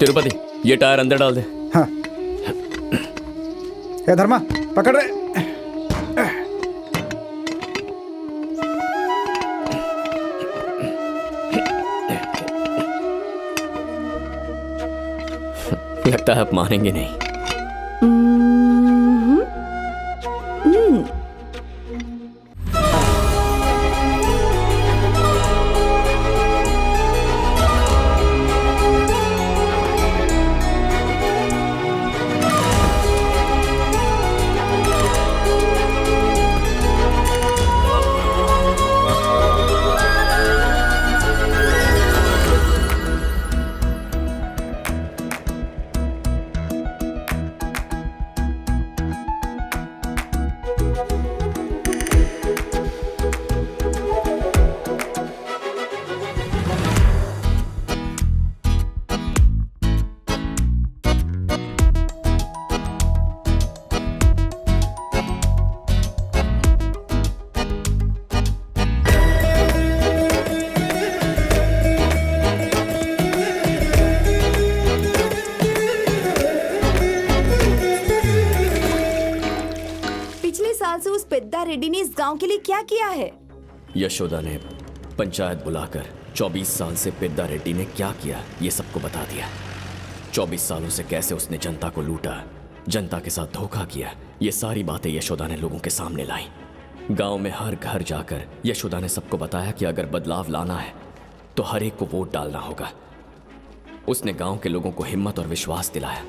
तिरुपति, ये टायर अंदर डाल दे। हाँ। ए धर्मा, पकड़ रहे। लगता है आप मानेंगे नहीं। रेड्डी ने इस गांव के लिए क्या किया है? यशोदा ने पंचायत बुलाकर 24 साल से पेद्दा रेड्डी ने क्या किया ये सबको बता दिया। 24 सालों से कैसे उसने जनता को लूटा, जनता के साथ धोखा किया, ये सारी बातें यशोदा ने लोगों के सामने लाई। गांव में हर घर जाकर यशोदा ने सबको बताया कि अगर बदलाव लाना है तो हर एक को वोट डालना होगा। उसने गांव के लोगों को हिम्मत और विश्वास दिलाया।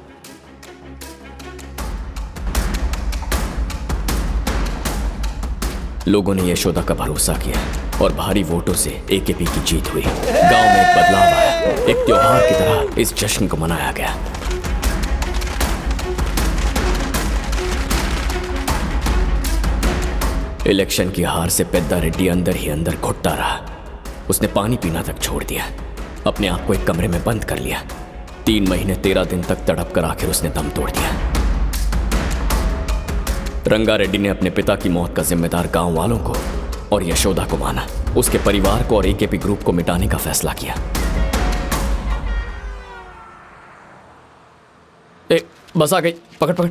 लोगों ने यशोदा का भरोसा किया और भारी वोटों से एकेपी की जीत हुई। गांव में एक बदलाव आया, एक त्योहार की तरह इस जश्न को मनाया गया। इलेक्शन की हार से पेद्दा रेड्डी अंदर ही अंदर घुटता रहा। उसने पानी पीना तक छोड़ दिया, अपने आप को एक कमरे में बंद कर लिया। 3 महीने 13 दिन तक तड़प कर आखिर उसने दम तोड़ दिया। रंगा रेड्डी ने अपने पिता की मौत का जिम्मेदार गांव वालों को और यशोदा को माना, उसके परिवार को और एकेपी ग्रुप को मिटाने का फैसला किया। बस आ गई, पकड़ पकड़।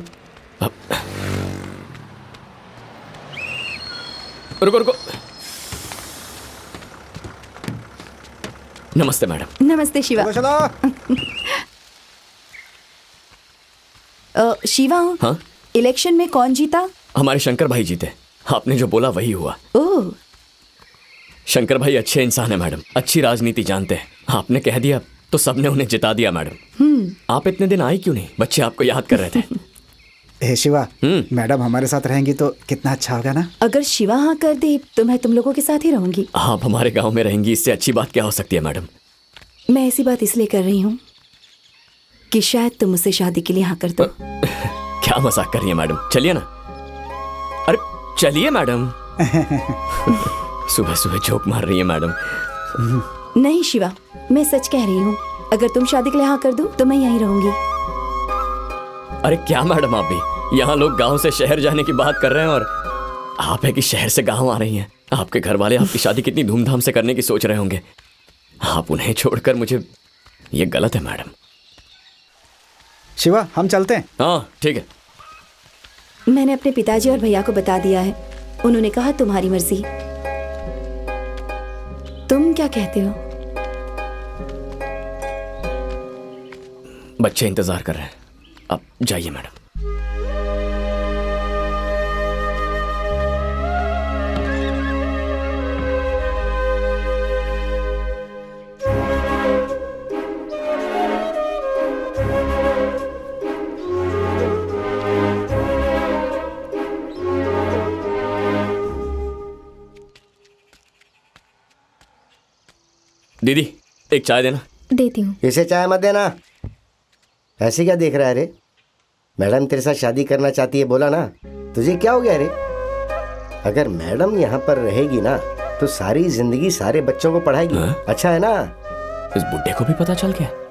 रुको रुको। नमस्ते मैडम। नमस्ते शिवा। शिवा, हाँ? इलेक्शन में कौन जीता? हमारे शंकर भाई जीते। आपने जो बोला वही हुआ। ओह, शंकर भाई अच्छे इंसान है मैडम, अच्छी राजनीति जानते हैं। आपने कह दिया तो सबने उन्हें जिता दिया मैडम। आप इतने दिन आई क्यों नहीं? बच्चे आपको याद कर रहे थे। हे शिवा, मैडम हमारे साथ रहेंगी तो कितना अच्छा होगा ना। अगर शिवा हाँ कर दे तो मैं तुम लोगों के साथ ही रहूंगी। आप हमारे गांव में रहेंगी, इससे अच्छी बात क्या हो सकती है मैडम? मैं ऐसी बात इसलिए कर रही हूँ कि शायद तुम मुझसे शादी के लिए हाँ कर दो। क्या मजाक कर रही है मैडम? चलिए ना। अरे चलिए मैडम। सुबह सुबह जोक मार रही है मैडम। नहीं शिवा, मैं सच कह रही हूँ। अगर तुम शादी के लिए हाँ कर दो तो मैं यहीं रहूंगी। अरे क्या मैडम, आप भी यहाँ लोग गांव से शहर जाने की बात कर रहे हैं और आप है कि शहर से गांव आ रही हैं। आपके घर वाले आपकी शादी कितनी धूमधाम से करने की सोच रहे होंगे। आप उन्हें छोड़कर मुझे, ये गलत है मैडम। शिवा, हम चलते हैं। हाँ ठीक है। मैंने अपने पिताजी और भैया को बता दिया है। उन्होंने कहा तुम्हारी मर्जी। तुम क्या कहते हो? बच्चे इंतजार कर रहे हैं, अब जाइए मैडम। दीदी एक चाय देना। देती हूँ। इसे चाय मत देना। ऐसे क्या देख रहा है रे? मैडम तेरे साथ शादी करना चाहती है, बोला ना। तुझे क्या हो गया रे? अगर मैडम यहाँ पर रहेगी ना तो सारी जिंदगी सारे बच्चों को पढ़ाएगी। अच्छा है ना? इस बुड्ढे को भी पता चल गया।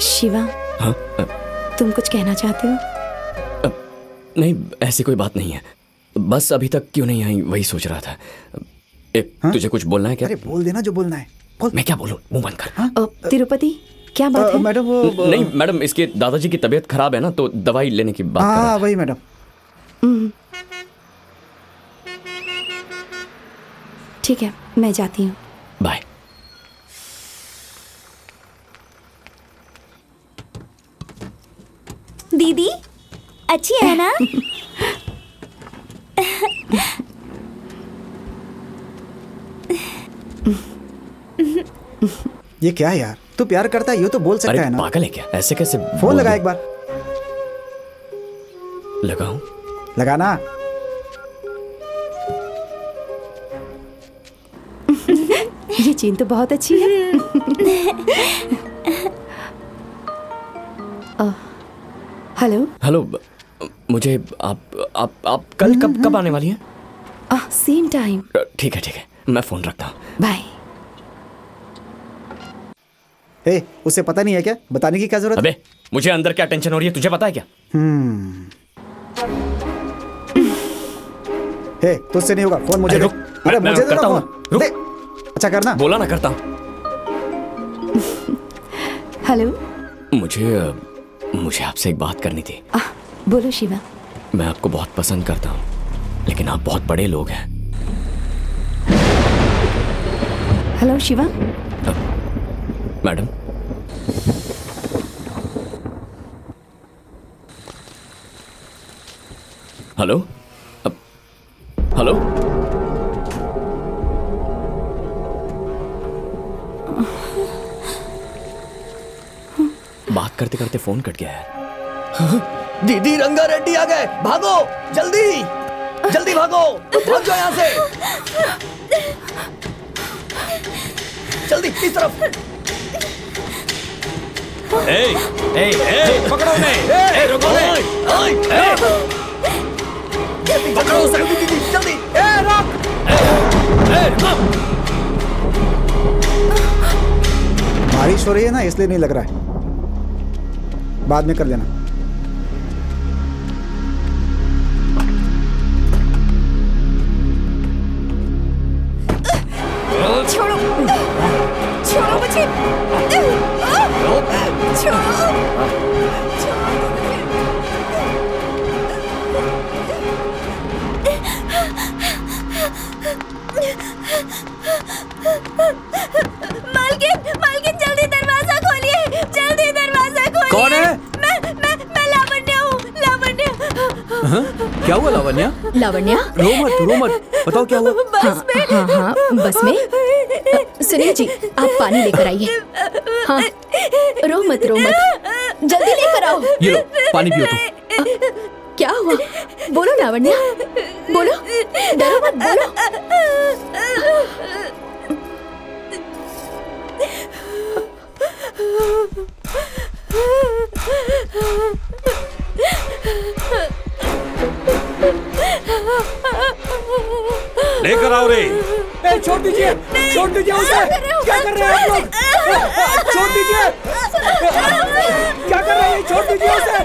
शिवा, हाँ? तुम कुछ कहना चाहते हो? नहीं, ऐसी कोई बात नहीं है। बस अभी तक क्यों नहीं आई वही सोच रहा था। तुझे कुछ बोलना है क्या? अरे बोल देना जो बोलना है। बोल। मैं क्या बोलूं? मुंह बंद कर। तिरुपति, क्या बात है? मैडम वो नहीं मैडम, इसके दादाजी की तबीयत खराब है ना, तो दवाई लेने की बात कर रहा हाँ वही मैडम। ठीक है, मैं जाती हूँ। बाय। दीदी अच्छी है ना? ये क्या है यार? तू प्यार करता है ये तो बोल सकता है ना। पागल है क्या? ऐसे कैसे? फोन लगा एक बार। लगाऊं? लगाना। ये चीन तो बहुत अच्छी है। हेलो हेलो, मुझे आप कल कब आने वाली हैं? Same time. ठीक है, मैं फोन रखता हूँ। बाय। उसे पता नहीं है क्या? बताने की क्या जरूरत? अबे मुझे अंदर क्या टेंशन हो रही है, तुझे पता है क्या? तुझसे नहीं होगा। फोन मुझे दे। अरे मुझे दे ना फोन। दे। अच्छा करना। बोला ना करता हूँ। हेलो, मुझे आपसे एक बात करनी थी। बोलो शिवा। मैं आपको बहुत पसंद करता हूँ, लेकिन आप बहुत बड़े लोग हैं। Hello Shiva. Madam, hello hello. बात करते करते फोन कट गया है। दीदी रंगा रेड्डी आ गए, भागो जल्दी जल्दी भागो, भाग जाओ यहाँ से, जल्दी इस तरफ। पकड़ो उन्हें, रुको उन्हें, पकड़ो उसे, दीदी जल्दी, रोक, बारिश हो रही है ना, इसलिए नहीं लग रहा है, बाद में कर लेना। छोड़ो, छोड़ो मुझे, छोड़ो। मालकिन, मालकिन जल्दी दरवाजा खोलिए, जल्दी दरवाजा खोलिए। कौन है? मैं लावण्या हूँ, लावण्या। क्या हुआ लावण्या? लावण्या, रो मत, बताओ क्या हुआ? हाँ, बस में। सुनिए जी, आप पानी लेकर आइए। हाँ, रो मत, जल्दी लेकर आओ। ये लो, पानी पियो तुम। क्या हुआ? बोलो लावण्या, बोलो, डरो मत, बोलो। लेकर आओ रे। छोड़ दीजिए उसे। क्या कर रहे हैं आप लोग? छोड़ दीजिए। क्या कर रहे हैं? छोड़ दीजिए उसे।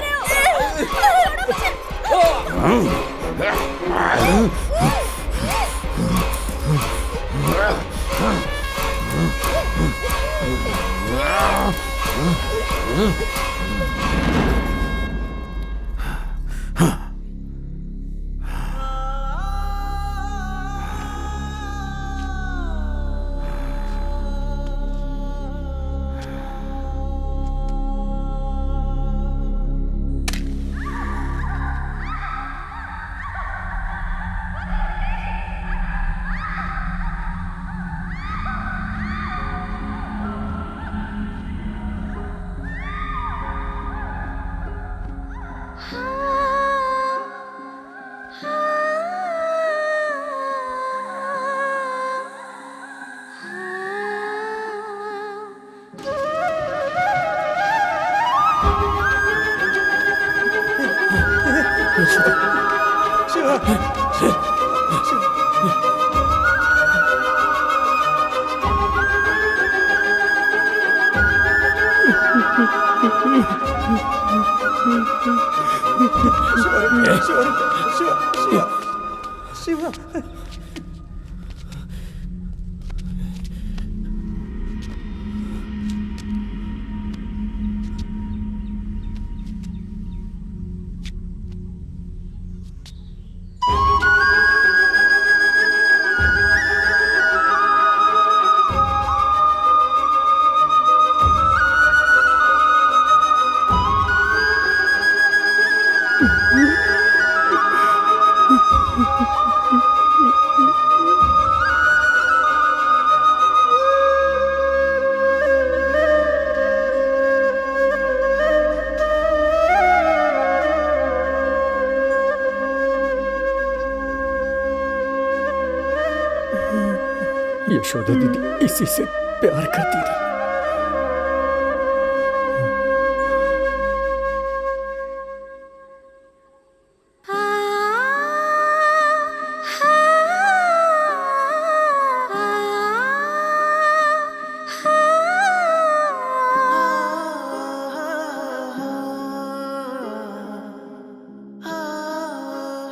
यशोदा दीदी इसी से प्यार करती थी।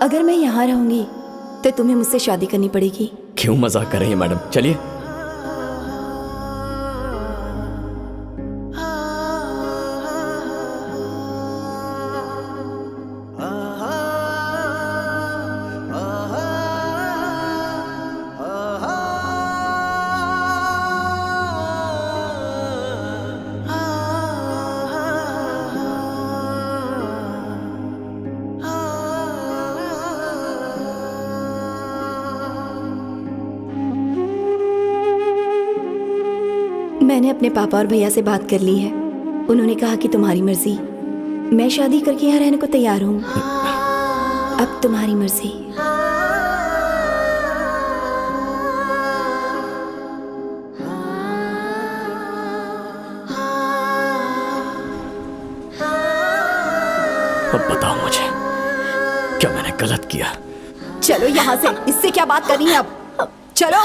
अगर मैं यहाँ रहूंगी तो तुम्हें मुझसे शादी करनी पड़ेगी। क्यों मजाक कर रही है मैडम? चलिए। मैंने अपने पापा और भैया से बात कर ली है। उन्होंने कहा कि तुम्हारी मर्जी। मैं शादी करके यहाँ रहने को तैयार हूँ। अब तुम्हारी मर्जी। अब बताओ मुझे, क्या मैंने गलत किया? चलो यहाँ से, इससे क्या बात करनी है अब? चलो।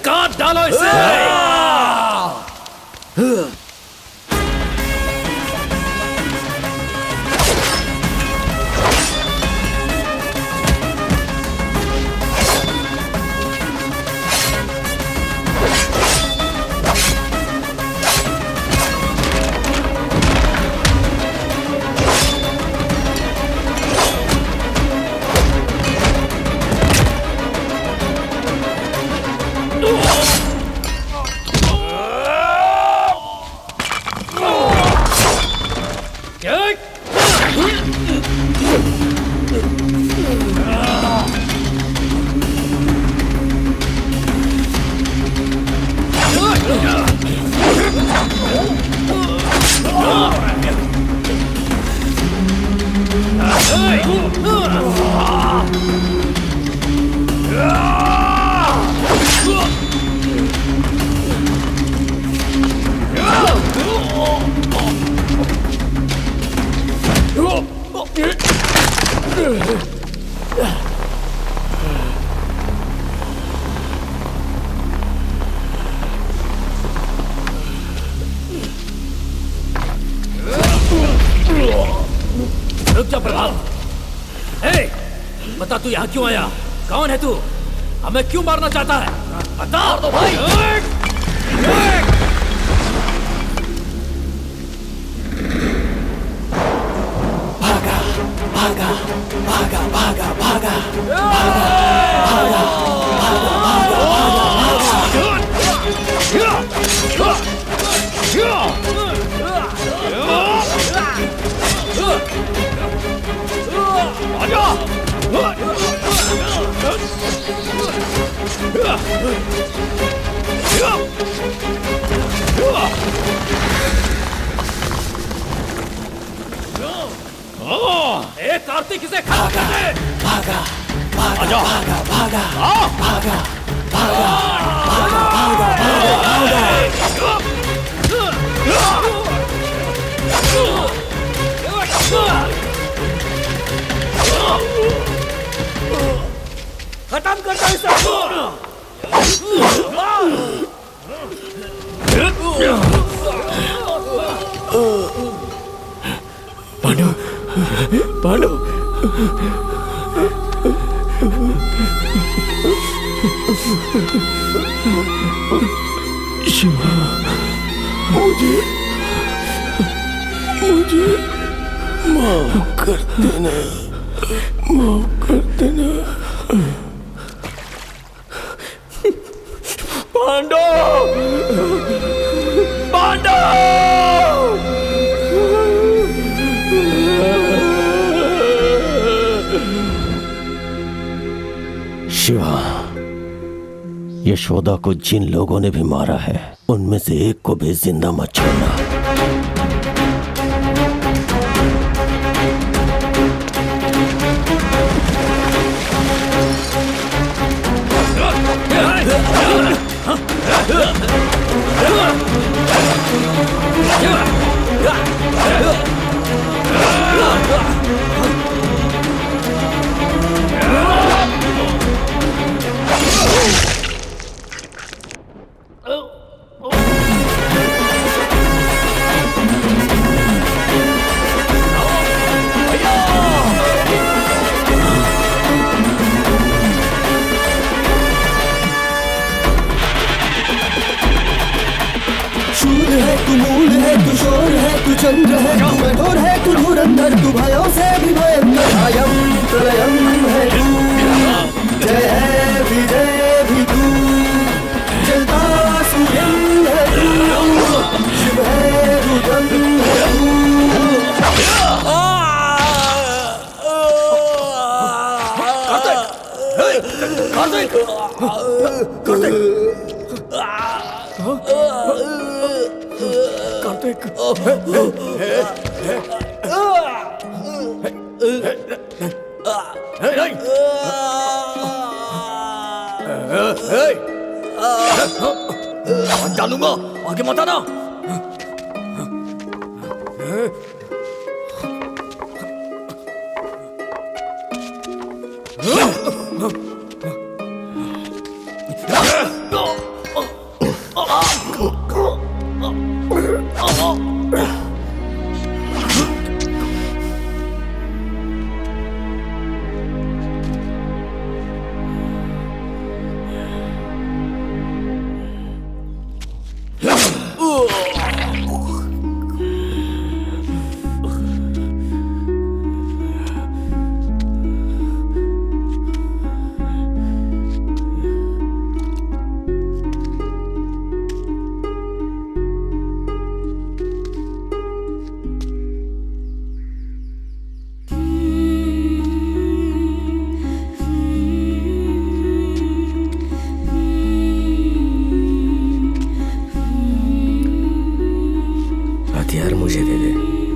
काट डालो इसे। रुक जा प्रभात। बता तू यहाँ क्यों आया? कौन है तू? हमें क्यों मारना चाहता है? बता दो भाई। भागा भागा भागा भागा भागा भागा कार्तिक इसे भागा भागा भागा भागा भागा भागा भागा भागा खत्म कर दो इसे। पांडु पांडु शिवा मुझे माफ कर देना, माफ कर देना। पांडु पांडु यशोदा को जिन लोगों ने भी मारा है उनमें से एक को भी जिंदा मत छोड़ना। शूर है तू, मूल है तू, शोर है तू, चंद्र है तू, कठोर है तू, धुरंधर तू, भयों से भी भयंकर, अयं प्रलयं है तू, जय है विजय भी तू, जलता सूर्यं है तू, शिव है रुद्रं है डालूंगा, आगे मत आना। हथियार मुझे दे दे।